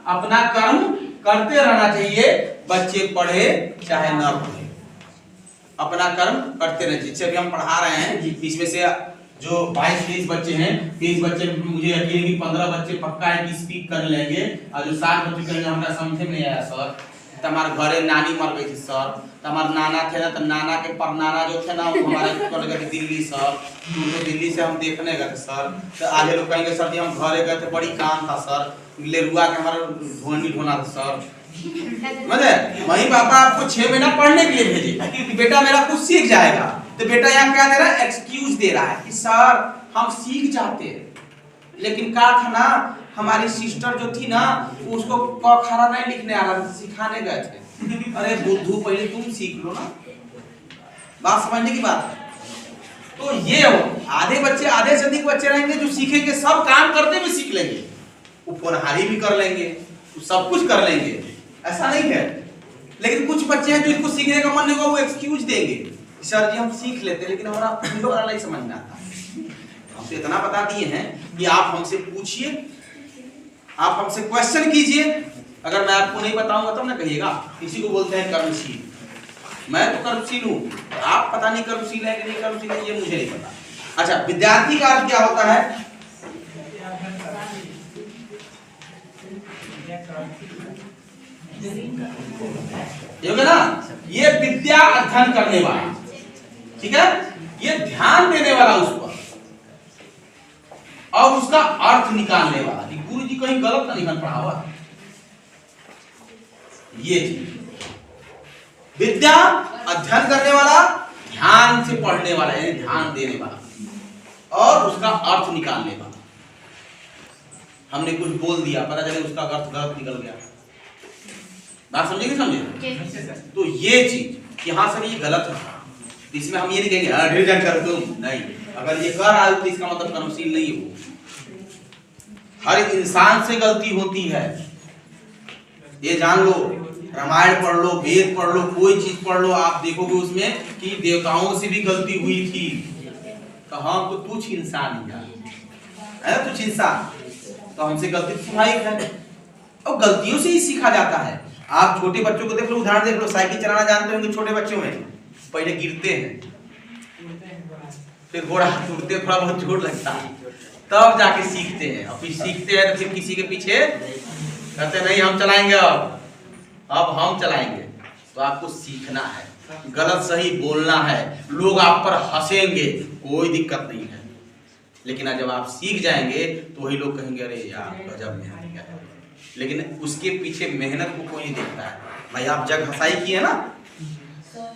अपना कर्म करते रहना चाहिए, बच्चे पढ़े चाहे ना पढ़े अपना कर्म करते रहना चाहिए। जैसे हम पढ़ा रहे हैं इसमें से जो 22-23 बच्चे हैं, 30 बच्चे मुझे यकीन है कि 15 बच्चे पक्का है कि स्पीक कर लेंगे, और जो 7 बच्चे कहेंगे हमरा समझे में नहीं आया सर, हमारे घरे नानी मर गई थी सर, हमारे नाना थे ना, तो नाना के परनाना जो थे ना वो हमारे कर गए थे दिल्ली सर, तो दिल्ली से हम देखने गए थे सर, तो आधे लोग कहेंगे सर जी हम घरे गए थे बड़ी काम था सर, लेरुआ के हमारा ढोनी ढोना था सर, मतलब वही पापा आपको 6 महीना पढ़ने के लिए भेजे कि बेटा मेरा कुछ सीख जाएगा, तो बेटा यहाँ क्या दे रहा है, एक्सक्यूज दे रहा है कि सर हम सीख जाते हैं, लेकिन क्या था ना हमारी सिस्टर जो थी ना उसको क खरा नहीं लिखने आ रहा था, सिखाने गए थे। अरे बुद्धू पहले तुम सीख लो ना, बात समझने की बात है। तो ये हो आधे बच्चे, आधे से अधिक बच्चे रहेंगे जो सीखेंगे, सब काम करते हुए सीख लेंगे, वो फोनहारी भी कर लेंगे, वो सब कुछ कर लेंगे, ऐसा नहीं है। लेकिन कुछ बच्चे हैं जो इसको सीखने का मन नहीं होगा, वो एक्सक्यूज देंगे सर जी हम सीख लेते लेकिन हमारा नहीं समझ में आता। हमसे इतना बता दिए हैं कि आप हमसे पूछिए, आप हमसे क्वेश्चन कीजिए, अगर मैं आपको नहीं बताऊंगा तब ना कहिएगा किसी को बोलते हैं कर्मशील, मैं तो कर्मशील हूँ, आप पता नहीं कर्मशील है कि नहीं कर्मशील है, ये मुझे नहीं पता। अच्छा, विद्यार्थी का अर्थ क्या होता है, ये होगा ना, ये विद्या अध्ययन करने वाला, ठीक है, ये ध्यान देने वाला उस पर और उसका अर्थ निकालने वाला कि गुरु जी कहीं गलत नहीं पढ़ा हुआ, ये विद्या अध्ययन करने वाला, ध्यान से पढ़ने वाला यानी ध्यान देने वाला और उसका अर्थ निकालने वाला। हमने कुछ बोल दिया, पता चले उसका अर्थ गलत निकल गया, बात समझे कि समझे? तो ये चीज यहाँ से ये गलत है, इसमें हम ये नहीं कहेंगे हाँ ढेर कर तुम नहीं, अगर ये कर रहा है तो इसका मतलब कर्मशील नहीं हो। हर इंसान से गलती होती है, ये जान लो, रामायण पढ़ लो, वेद पढ़ लो, कोई चीज पढ़ लो, आप देखोगे उसमें कि देवताओं से भी गलती हुई थी, तो हम तो तुच्छ इंसान ही है, तुच्छ इंसान, तो हमसे गलती स्वाभाविक है और गलतियों से ही सीखा जाता है। आप छोटे बच्चों को देख लो, उदाहरण देख लो, साइकिल चलाना जानते होंगे छोटे बच्चों में, पहले गिरते हैं, फिर घोड़ा टूटते, थोड़ा बहुत चोट लगता है, तब जाके सीखते हैं, और फिर सीखते हैं तो फिर किसी के पीछे कहते नहीं हम चलाएंगे, अब हम चलाएंगे। तो आपको सीखना है, गलत सही बोलना है, लोग आप पर हंसेंगे, कोई दिक्कत नहीं है, लेकिन जब आप सीख जाएंगे तो वही लोग कहेंगे अरे यार गजब मेहनत किया है, लेकिन उसके पीछे मेहनत को कोई नहीं देखता है। भाई आप जग हंसाई की है ना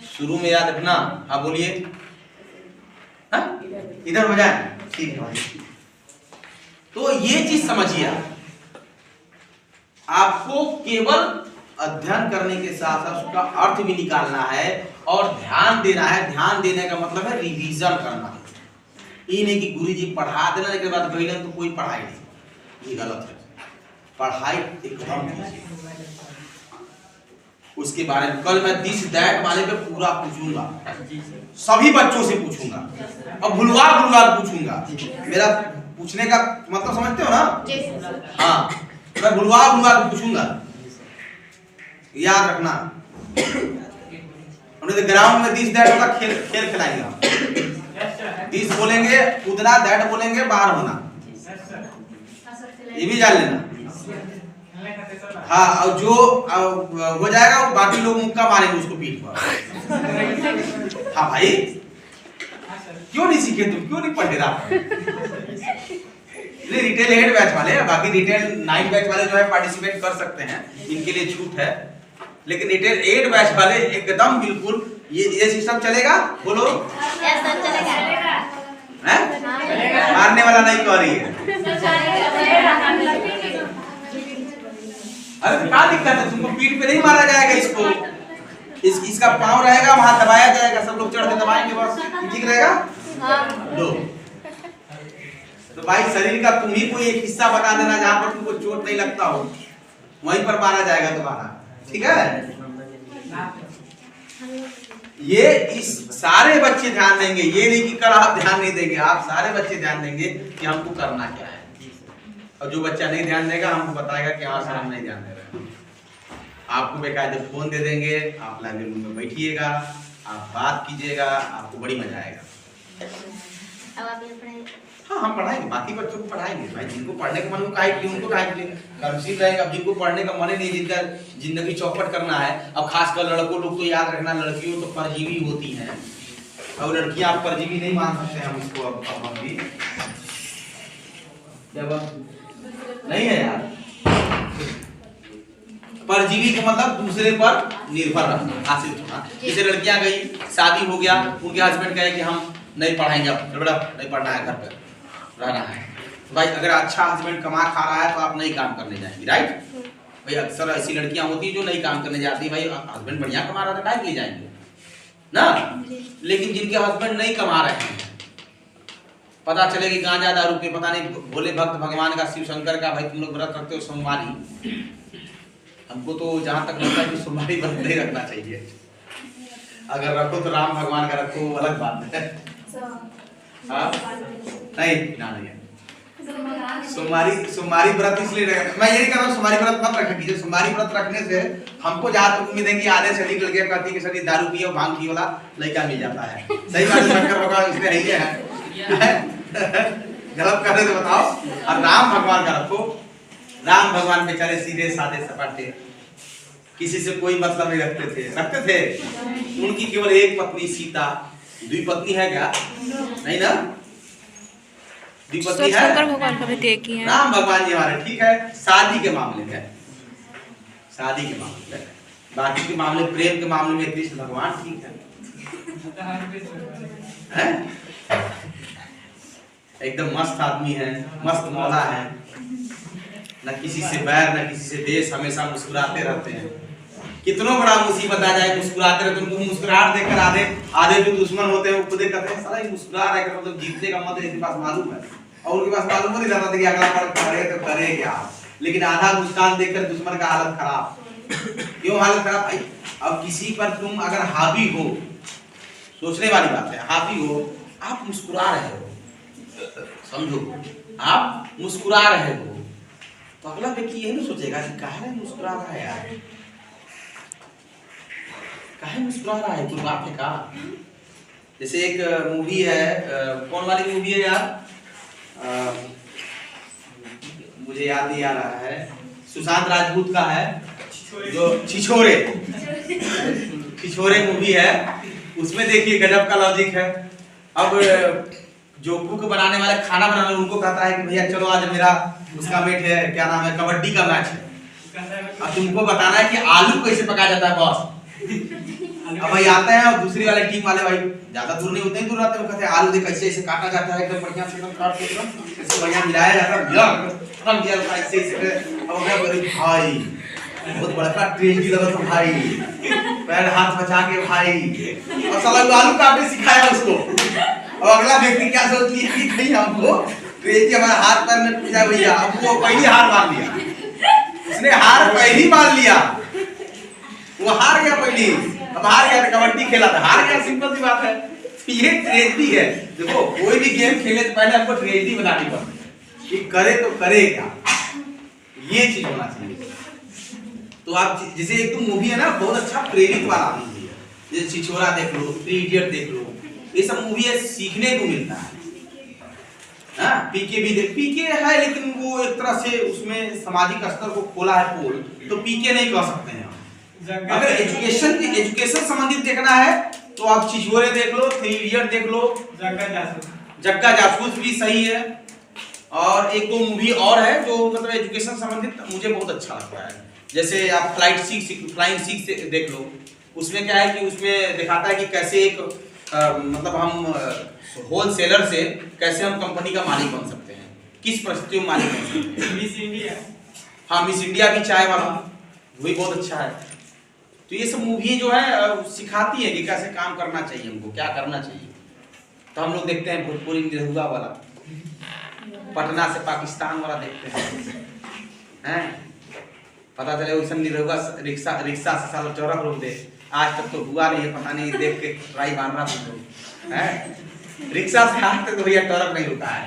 शुरू में, याद रखना, हाँ बोलिए, इधर हो जाए, ठीक है। तो ये चीज समझिए, आपको केवल अध्ययन करने के साथ साथ उसका अर्थ भी निकालना है और ध्यान देना है। ध्यान देने का मतलब है रिवीजन करना, ये नहीं कि गुरुजी पढ़ा देने के बाद गईलन तो कोई पढ़ाई नहीं, ये गलत है। पढ़ाई एकदम उसके बारे में कल मैं दिस दैट वाले पे पूरा पूछूंगा, सभी बच्चों से पूछूंगा और भुलवा पूछूंगा। मेरा पूछने का मतलब समझते हो ना? हाँ, मैं भुलवा पूछूंगा। याद रखना। उन्हें तो ग्राउंड में दिस दैट होगा, खेल खिलाएंगे हम। दिस बोलेंगे कूदना, दैट बोलेंगे बाहर होना, ये भी जान लेना। हाँ, और जो हो जाएगा वो बाकी लोग मुक्का मारेंगे उसको पीठ पर। हाँ भाई, क्यों नहीं सीखे तुम, क्यों नहीं पढ़े रात में? रिटेल 8 बैच वाले, बाकी रिटेल 9 बैच वाले जो है पार्टिसिपेट कर सकते हैं, इनके लिए छूट है। लेकिन रिटेल 8 बैच वाले एकदम बिल्कुल ये सिस्टम चलेगा। बोलो हैं? मारने वाला नहीं कह रही है। अरे क्या दिक्कत है, तुमको पीठ पे नहीं मारा जाएगा इसको, इसका पाँव रहेगा वहां दबाया जाएगा, सब लोग चढ़ के दबाएंगे बस, ठीक रहेगा। लो तो भाई शरीर का तुम ही कोई एक हिस्सा बता देना जहां पर तुमको चोट नहीं लगता हो, वहीं पर मारा जाएगा दोबारा, ठीक है। ये इस सारे बच्चे ध्यान देंगे, ये नहीं कि कल आप ध्यान नहीं देंगे, आप सारे बच्चे ध्यान देंगे कि हमको करना क्या है। और जो बच्चा नहीं ध्यान देगा हमको बताएगा कि हाँ सर हम नहीं ध्यान दे रहे। आपको बेकायदे फोन दे देंगे, आप लाइब्रेरी रूम में बैठिएगा, आप बात कीजिएगा, आपको बड़ी मजा आएगा। अब आप ये पढ़ाएंगे? हाँ हम पढ़ाएंगे, बाकी बच्चों को पढ़ाएंगे भाई, जिनको पढ़ने का मन हो काहे के लिए उनको काहे के लिए कर्मशील रहेगा। अब जिनको पढ़ने का मन ही नहीं, जिनका जिंदगी चौपट करना है, अब खासकर लड़कों लोग तो याद रखना, लड़कियों तो परजीवी होती हैं, और लड़कियां आप परजीवी नहीं मान सकते हम इसको। अब हम भी क्या बात नहीं है यार, परजीवी का मतलब दूसरे पर निर्भर रहना, आश्रित होना। जैसे लड़कियां गई, शादी हो गया, उनके हस्बैंड कहे कि हम नहीं पढ़ाएंगे, अब बेटा नहीं पढ़ना है, घर पे रहना है। तो भाई अगर अच्छा हस्बैंड कमा खा रहा है तो आप नहीं काम करने जाएंगे, राइट भाई। अक्सर ऐसी लड़कियां होती है जो नहीं काम करने जाती, भाई हस्बैंड बढ़िया कमा रहा था काहे के लिए जाएंगे ना। लेकिन जिनके हस्बैंड नहीं कमा रहे हैं, पता चले कि गांजा दारू पे, पता नहीं भोले भक्त भगवान का, शिव शंकर का, भाई तुम लोग व्रत रखते हो सोमवारी, हमको तो जहां तक लगता है कि सोमवारी व्रत नहीं रखना चाहिए। अगर रखो तो राम भगवान का रखो, अलग बात है। हाँ नहीं ना नहीं है। सोमवारी व्रत इसलिए मैं यही कह रहा हूँ, सोमवारी व्रत मत रखा कीजिए। सोमवारी व्रत रखने से हमको जहाँ तक उम्मीद है कि आधे से अधिक लड़कियां कहती है कि सर दारू पिए और भांग पिए वाला लड़का मिल जाता है। सही बात है, शंकर भगवान इसलिए है गलत कर रहे तो बताओ। और राम भगवान का रखो, राम भगवान बेचारे सीधे साधे सपाटे, किसी से कोई मतलब नहीं रखते थे। उनकी केवल एक पत्नी सीता, द्विपत्नी है क्या? नहीं ना, द्विपत्नी है। शंकर भगवान का भी एक ही है। राम भगवान जी हमारे ठीक है, शादी के मामले में, शादी के मामले में, बाकी के मामले प्रेम के मामले में कृष्ण भगवान ठीक है। एकदम मस्त आदमी है, मस्त मौला है, न किसी से बैर न किसी से देश, हमेशा मुस्कुराते रहते हैं। कितना बड़ा मुसीबत आ जाए मुस्कुराते रहते हैं। उनको मुस्कुराहट देखकर आधे जो दुश्मन होते हैं वो खुद कहते हैं साला ये मुस्कुरा रहा है, मतलब जीतने का मत इनके पास मालूम है, और उनके पास मालूम नहीं रहता था कि अगला बार करे तो करे क्या। लेकिन आधा मुस्कान देखकर दुश्मन का हालत खराब। क्यों हालत खराब भाई? अब किसी पर तुम अगर हावी हो, सोचने वाली बात है, हावी हो, आप मुस्कुरा रहे हो, समझो आप मुस्कुरा रहे हो, तो अगला व्यक्ति यही नहीं सोचेगा कि काहे मुस्कुरा रहा है यार, काहे मुस्कुरा रहा है, कोई बात है का। जैसे एक मूवी है, कौन वाली मूवी है यार, मुझे याद नहीं आ रहा है, सुशांत राजपूत का है जो छिछोरे मूवी है, उसमें देखिए गजब का लॉजिक है। अब जो कुक बनाने वाले, खाना बनाने उनको कहता है कि भैया चलो आज मेरा उसका मेट है, क्या नाम है, कबड्डी का मैच है, अब तुमको बताना है कि आलू कैसे पकाया जाता है बॉस। अब भाई आते हैं और दूसरी वाले टीम वाले भाई ज्यादा दूर नहीं, उतने ही दूर रहते हैं, वो कहते हैं आलू देख कैसे ऐसे काटा जाता है, एकदम बढ़िया से एकदम काट के एकदम ऐसे बढ़िया मिलाया जाता है, ऐसे ऐसे। अब भाई बहुत बड़ा ट्रेंडी लगा था भाई, पैर हाथ बचा के भाई, और साला आलू काटने सिखाया उसको। और अगला व्यक्ति क्या सोच लिया कि नहीं हमको ट्रेंडी हमारे हाथ पैर में टूट जाए भैया, अब वो पहली हार मान लिया, उसने हार पहली मान लिया, वो हार गया पहली। अब हार गया, कबड्डी खेला था, हार गया, सिंपल सी बात है। ये ट्रेजेडी है। देखो कोई भी गेम खेले तो पहले आपको ट्रेजेडी बनानी पड़ती है कि करे तो करे क्या, ये चीज होना चाहिए। तो आप जैसे एक तो मूवी है ना बहुत अच्छा प्रेरित वाला मूवी है, जैसे छिछोरा देख लो, थ्री इडियट देख लो, ये सब मूवी है सीखने को मिलता है। हाँ, पीके भी देख, पीके है लेकिन वो एक तरह से उसमें सामाजिक स्तर को खोला है पोल, तो पीके नहीं कह सकते हैं। अगर एजुकेशन संबंधित देखना है तो आप छिछोरे देख लो, थ्री इडियट देख लो, जग्गा जासूस भी सही है, और एक दो मूवी और है जो मतलब एजुकेशन संबंधित मुझे बहुत अच्छा लगता है। जैसे आप फ्लाइंग सिक्स देख लो, उसमें क्या है कि उसमें दिखाता है कि कैसे एक मतलब हम होलसेलर से कैसे हम कंपनी का मालिक बन सकते हैं, किस परिस्थितियों में मालिक बन सकते हैं। मिस इंडिया, हाँ मिस इंडिया भी चाय वाला, वो भी बहुत अच्छा है। तो ये सब मूवी जो है सिखाती है कि कैसे काम करना चाहिए, हमको क्या करना चाहिए। तो हम लोग देखते हैं भोजपुरी निरहुआ वाला, पटना से पाकिस्तान वाला देखते हैं, पता चले उस निरहुआ रिक्शा से सालों चौरक रोक दे, आज तक तो हुआ नहीं है, पता नहीं देख के ट्राई मार रहा है, रिक्शा से आज तक तो भैया टॉरक नहीं रुका है,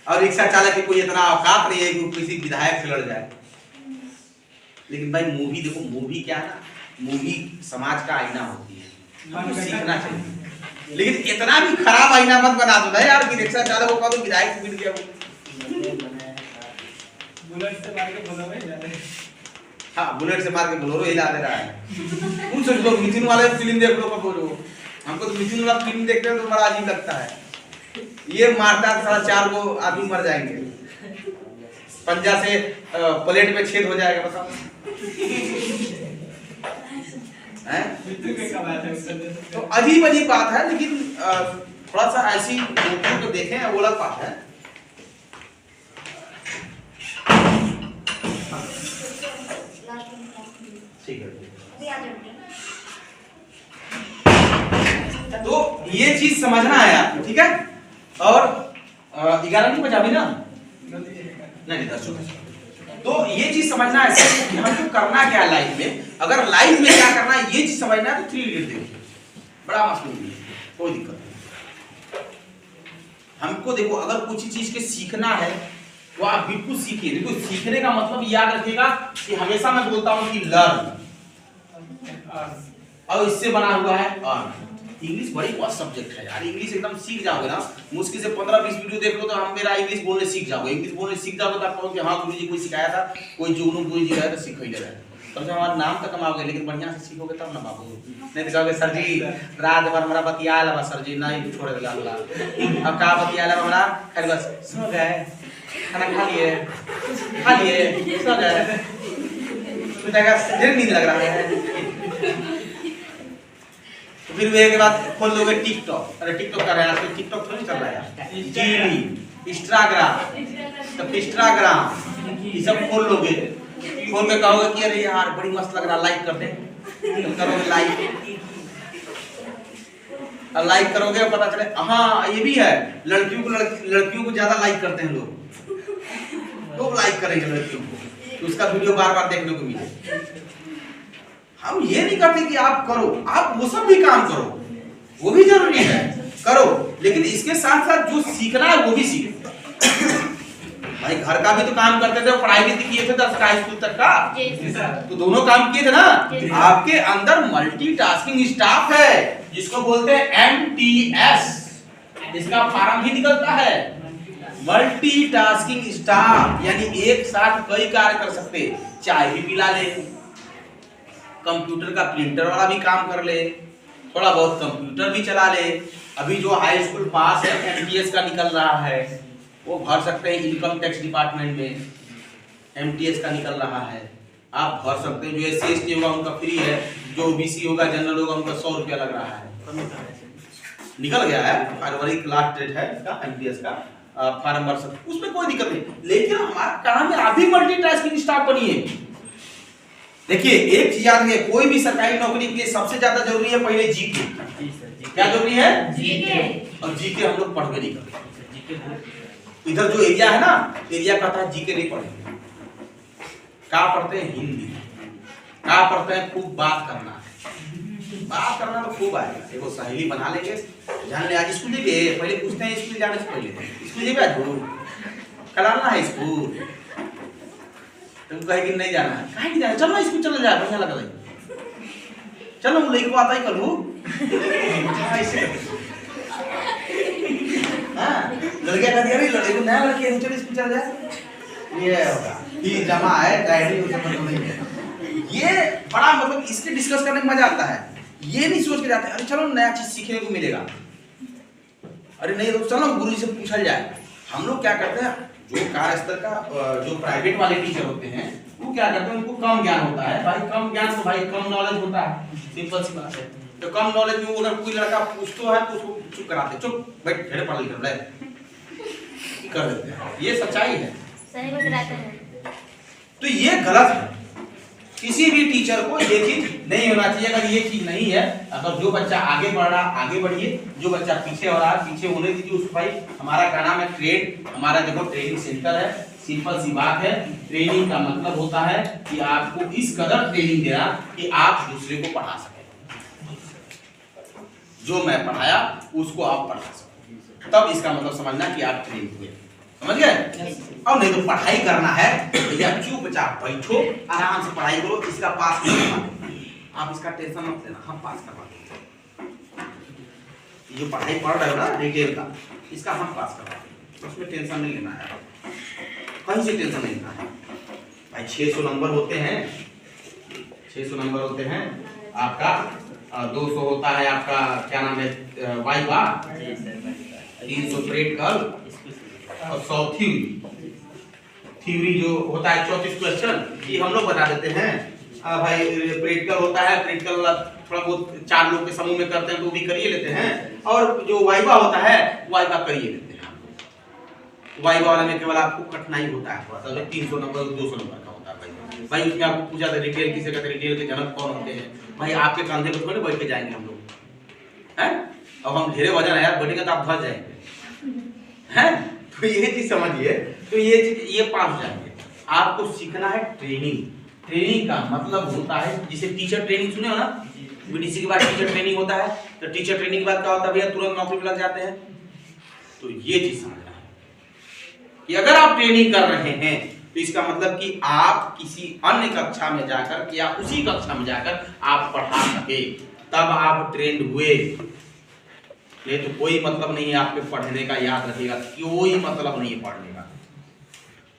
और रिक्शा चालक की कोई इतना औकात नहीं है कि किसी विधायक से लड़ जाए। लेकिन भाई मूवी देखो, मूवी क्या है ना, मूवी समाज का आईना होती है, हमको सीखना चाहिए। लेकिन इतना भी खराब आईना मत बना दो ना यार कि रिक्शा चालक को कह दो विधायक से मिल गया वो, बुलेट से मार के बोलो भाई जाने। हाँ बुलेट से मार के बोलोरो हिला दे रहा है। उन सोच लो मिथुन वाले फिल्म देख लो, बोलो हमको तो मिथुन वाला फिल्म देखते हैं तो बड़ा अजीब लगता है, ये मारता है साला 4 गो आदमी मर जाएंगे, पंजा से प्लेट में छेद हो जाएगा, बताओ हैं? तो अजीब अजीब बात है, लेकिन थोड़ा सा ऐसी मूवी तो देखें वो अलग बात है। ठीक है, तो ये चीज समझना है आपको, ठीक है। और 11 नहीं बजा भी ना, नहीं 10। तो ये चीज समझना है कि हमको करना क्या है लाइफ में। अगर लाइफ में क्या करना है ये चीज समझना है तो 3 इडियट देखिए, बड़ा मस्त मूवी है, कोई दिक्कत नहीं। हमको देखो अगर कुछ चीज के सीखना है तो आप बिल्कुल सीखिए। देखो सीखने का मतलब याद रखिएगा कि हमेशा मैं बोलता हूं कि लर्न, और इससे बना हुआ है अर्न। इंग्लिश बड़ी मस्त सब्जेक्ट है यार, इंग्लिश एकदम सीख जाओगे ना, मुश्किल से 15-20 वीडियो देख लो तो हम मेरा इंग्लिश बोलने सीख जाओगे। इंग्लिश बोलने सीख जाओगे तो आप कहोगे हाँ गुरुजी कोई सिखाया था, कोई जुगनू गुरुजी है तो सीख ही ले रहा है, कम से हमारा नाम तो कमाओगे, लेकिन बढ़िया से सीखोगे तब ना बाबू। नहीं तो कहोगे सर जी रात भर हमारा बतिया लगा, सर जी नहीं छोड़ देला बोला, अब का बतिया लगा हमारा, खाली बस सो गए, खाना खा लिए सो गए, तो जगह ढेर नींद लग रहा है। तो फिर वे के बाद खोल लोगे टिकटॉक, अरे टिकटॉक कर रहे हैं आजकल, टिकटॉक थोड़ी चल रहा है, जीडी इंस्टाग्राम, तो इंस्टाग्राम ये सब खोल लोगे, खोल के कहोगे कि अरे यार बड़ी मस्त लग रहा, लाइक कर दे, तुम करोगे लाइक, और लाइक करोगे और पता चले हाँ ये भी है, लड़कियों को ज्यादा लाइक करते हैं लोग, तो लाइक करेंगे लड़कियों को, तो उसका वीडियो बार-बार देखने को मिले। हम ये नहीं कहते कि आप करो, आप वो सब भी काम करो, वो भी जरूरी है करो, लेकिन इसके साथ साथ जो सीखना है वो भी सीखो। भाई घर का भी तो काम करते थे, पढ़ाई भी किए थे 10 का स्कूल तक का, तो दोनों काम किए थे ना। आपके अंदर मल्टीटास्किंग स्टाफ है जिसको बोलते हैं MTS, इसका फार्म भी निकलता है, मल्टीटास्किंग स्टाफ, यानी एक साथ कई कार्य कर सकते, चाय भी पिला ले, कंप्यूटर का प्रिंटर वाला भी काम कर ले, थोड़ा बहुत कंप्यूटर भी चला ले। अभी जो हाई स्कूल पास है MTS का निकल रहा है वो भर सकते हैं, इनकम टैक्स डिपार्टमेंट में MTS का निकल रहा है, आप भर सकते हैं। जो SC/ST होगा उनका फ्री है, जो OBC होगा जनरल होगा उनका 100 रुपया लग रहा है, निकल गया है, फरवरी लास्ट डेट है इसका MTS का, फॉर्म भर सकते, उसमें कोई दिक्कत नहीं। लेकिन हमारा काम है आप भी मल्टीटास्किंग स्टाफ बनिए। देखिए एक चीज याद है, कोई भी सरकारी नौकरी के लिए सबसे ज्यादा जरूरी है पहले जीके। क्या जरूरी है? जीके। और जीके हम लोग पढ़ के नहीं करते। इधर जो एरिया है ना, एरिया कहता है जीके नहीं पढ़ेंगे, क्या पढ़ते हैं? हिंदी। क्या पढ़ते हैं? खूब बात करना है, बात करना तो खूब आएगा, देखो सहेली बना लेंगे, जान ले आज स्कूल जाइए, पहले पूछते हैं स्कूल जाने से पहले स्कूल जाइए, आज कल आना है स्कूल, तुम कहे कि नहीं जाना है, काहे नहीं जाना, चलो ना स्कूल चला जाए, बढ़िया लगा भाई, चलो वो लेके आता ही करूँ। हाँ, लड़के का दिया नहीं, लड़के को नया लड़की है, चलो स्कूल चला जाए, ये होगा, ये जमा है, डायरी उसे मतलब नहीं है। ये बड़ा मतलब इसके डिस्कस करने में मजा आता है, ये नहीं सोच के जाते हैं अरे चलो नया चीज सीखने को मिलेगा, अरे नहीं तो चलो गुरु जी से पूछा जाए। हम लोग क्या करते हैं, जो कार्य स्तर का जो प्राइवेट वाले टीचर होते हैं वो क्या करते हैं, उनको कम ज्ञान होता है भाई, कम ज्ञान तो भाई कम नॉलेज होता है, सिंपल सी बात है। तो कम नॉलेज में अगर कोई लड़का पूछता है तो उसको चुप कराते, चुप बैठ, ढेर पढ़ लिख ले कर देते हैं, ये सच्चाई है। सही में कराते हैं। तो ये गलत है, किसी भी टीचर को ये चीज नहीं होना चाहिए। अगर ये चीज नहीं है, अगर जो बच्चा आगे बढ़ रहा आगे बढ़िए, जो बच्चा पीछे हो रहा पीछे होने दीजिए उसको। भाई हमारा क्या नाम है, ट्रेड, हमारा देखो ट्रेनिंग सेंटर है, सिंपल सी बात है। ट्रेनिंग का मतलब होता है कि आपको इस कदर ट्रेनिंग देना कि आप दूसरे को पढ़ा सकें, जो मैं पढ़ाया उसको आप पढ़ा सकें, तब इसका मतलब समझना कि आप ट्रेन हुए, समझ गए। अब नहीं तो पढ़ाई करना है भैया, चुपचाप बैठो, आराम से पढ़ाई करो, इसका पास आप इसका टेंशन मत लेना, हम पास करवा देंगे। जो पढ़ाई पढ़ रहे हो ना रिटेल का, इसका हम पास करवा देंगे, उसमें टेंशन नहीं लेना है, कहीं से टेंशन नहीं लेना है भाई। 600 नंबर होते हैं, 600 नंबर होते हैं आपका, 200 होता है आपका क्या नाम है वाइवा, 300 प्रैक्टिकल और 100 थ्योरी जो होता है 34 क्वेश्चन, ये हम लोग बता देते हैं। भाई प्रैक्टिकल होता है, प्रैक्टिकल थोड़ा बहुत 4 लोग के समूह में करते हैं तो भी करिए लेते हैं, और जो वाइवा होता है वाइवा करिए लेते हैं। वाइवा वाले में केवल आपको कठिनाई होता है थोड़ा सा, 300 नंबर 200 नंबर का होता है भाई। उसमें आपको पूछा था रिटेल किसे कहते हैं, रिटेल के जनक कौन होते हैं भाई, आपके कंधे पर थोड़े बैठ के जाएंगे हम लोग हैं, अब हम ढेरे वजन है यार, बैठेंगे तो आप धस जाएंगे हैं। तो ये चीज समझिए, तो ये चीज ये पास हो जाएंगे। आपको सीखना है ट्रेनिंग। ट्रेनिंग का मतलब होता है, जिसे टीचर ट्रेनिंग सुने हो ना, बीडीसी के बाद टीचर ट्रेनिंग होता है, तो टीचर ट्रेनिंग के बाद क्या होता है भैया, तुरंत नौकरी पे लग जाते हैं। तो ये चीज समझना है कि अगर आप ट्रेनिंग कर रहे हैं तो इसका मतलब कि आप किसी अन्य कक्षा में जाकर या उसी कक्षा में जाकर आप पढ़ा सके, तब आप ट्रेंड हुए। नहीं तो कोई मतलब नहीं है आपके पढ़ने का, याद रखिएगा, कोई मतलब नहीं है पढ़ने का।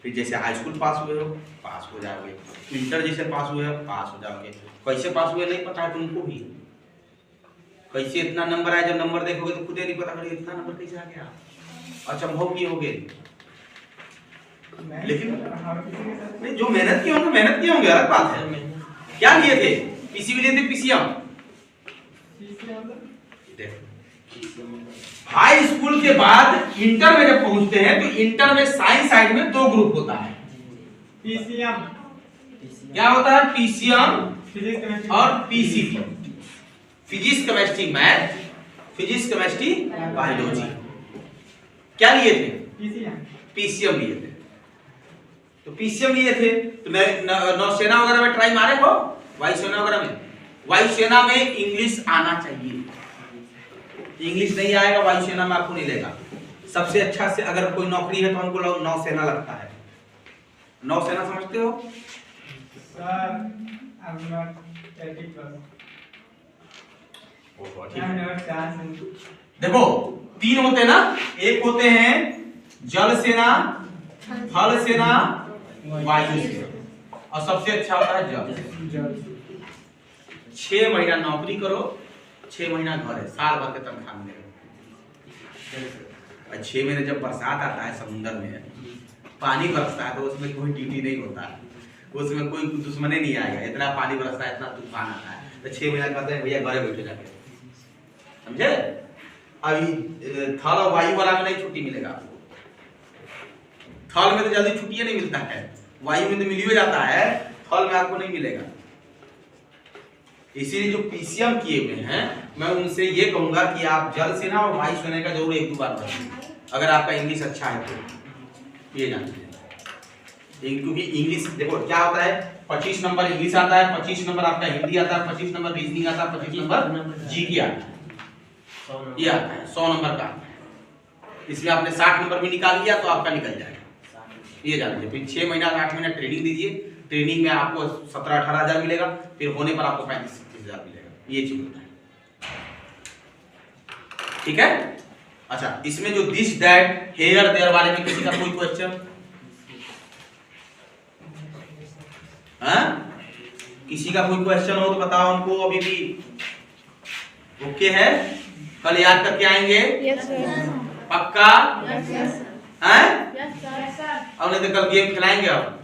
फिर जैसे हाई स्कूल पास हुए हो, पास हो जाओगे, इंटर जैसे पास हुए हो, पास हो जाओगे। कैसे पास हुए नहीं पता है तुमको भी, कैसे इतना नंबर आया, जब नंबर देखोगे तो खुद ही नहीं पता करेगा इतना नंबर कैसे आ गया, अच्छा अनुभव किए होगे। लेकिन नहीं, जो मेहनत किए होंगे अलग बात है। क्या लिए थे, पीसीबी लिए थे, पीसीएम। हाई स्कूल के बाद इंटर में जब पहुंचते हैं तो इंटर में साइंस साइड में 2 ग्रुप होता है, पीसीएम क्या होता है, पीसीएम और PCB, physics chemistry math, physics chemistry biology. क्या लिए थे, पीसीएम लिए थे। तो पीसीएम लिए थे तो नौसेना वगैरह में ट्राई मारे हो, वायुसेना वगैरह में। वायुसेना में इंग्लिश आना चाहिए, इंग्लिश नहीं आएगा वायुसेना में आपको नहीं लेगा। सबसे अच्छा से अगर कोई नौकरी है तो हमको नौसेना लगता है। नौसेना समझते हो सर, I'm not 30+. देखो 3 होते हैं ना, एक होते हैं जल सेना, थल सेना, वायु सेना, और सबसे अच्छा होता है जल। 6 महीना नौकरी करो, 6 महीना घर है, साल भर के तनख्वाह मिलेगा। 6 महीने जब बरसात आता है समुद्र में, पानी बरसता है तो उसमें कोई ड्यूटी नहीं होता है, उसमें कोई दुश्मने नहीं आएगा, इतना पानी बरसता है, इतना तूफान आता है, तो 6 महीना कहते हैं भैया घरे बैठे जाके, समझे। अभी थल और वायु वाला में नहीं छुट्टी मिलेगा आपको, थल में तो जल्दी छुट्टी नहीं मिलता है, वायु में तो मिल ही जाता है, थल में आपको नहीं मिलेगा। इसीलिए जो पीसीएम किए हुए हैं, मैं उनसे ये कहूंगा कि आप जल सेना और वायु सेना का जरूर 1-2 बार पढ़िए, अगर आपका इंग्लिश अच्छा है तो। ये जान लीजिए, क्योंकि इंग्लिश देखो क्या होता है, 25 नंबर इंग्लिश आता है, 25 नंबर आपका हिंदी आता है, 25 नंबर रीजनिंग आता है, 25 नंबर जीके आता है, ये आता है 100 नंबर का। इसमें आपने 60 नंबर भी निकाल लिया तो आपका निकल जाएगा, ये जान लीजिए। फिर 6 महीना 8 महीना ट्रेनिंग दीजिए, ट्रेनिंग में आपको 17-18 हजार मिलेगा, फिर होने पर आपको 35-36 हजार मिलेगा, ये चीज होता है। ठीक है। अच्छा, इसमें जो दिस दैट हेयर देयर वाले में किसी का कोई क्वेश्चन? हाँ, किसी का कोई क्वेश्चन हो तो बताओ हमको। अभी भी ओके है? कल याद करके आएंगे? Yes sir. पक्का? हैं? Yes, sir. और नहीं तो कल गेम खिलाएंगे आप?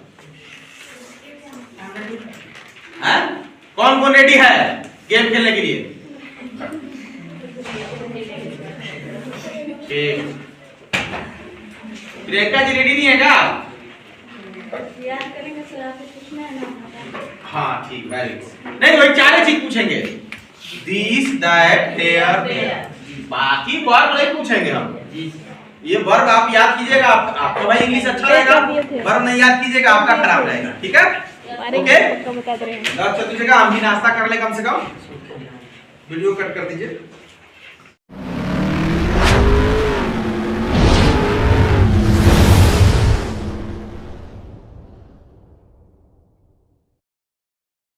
हैं? कौन कौन रेडी है गेम खेलने के लिए? प्रियंका जी रेडी नहीं है क्या? याद करेंगे सर, आपको पूछना है ना। हाँ ठीक, वेरी गुड। नहीं वही चार चीज पूछेंगे, दिस दैट देयर, बाकी वर्ब नहीं पूछेंगे हम। ये वर्ब आप याद कीजिएगा, आपका भाई इंग्लिश अच्छा रहेगा, वर्ब नहीं याद कीजिएगा आपका खराब रहेगा। ठीक है, ओके। पक्का बता रहे हैं। चल तुझे हम भी नाश्ता कर ले कम से कम। वीडियो कट कर दीजिए।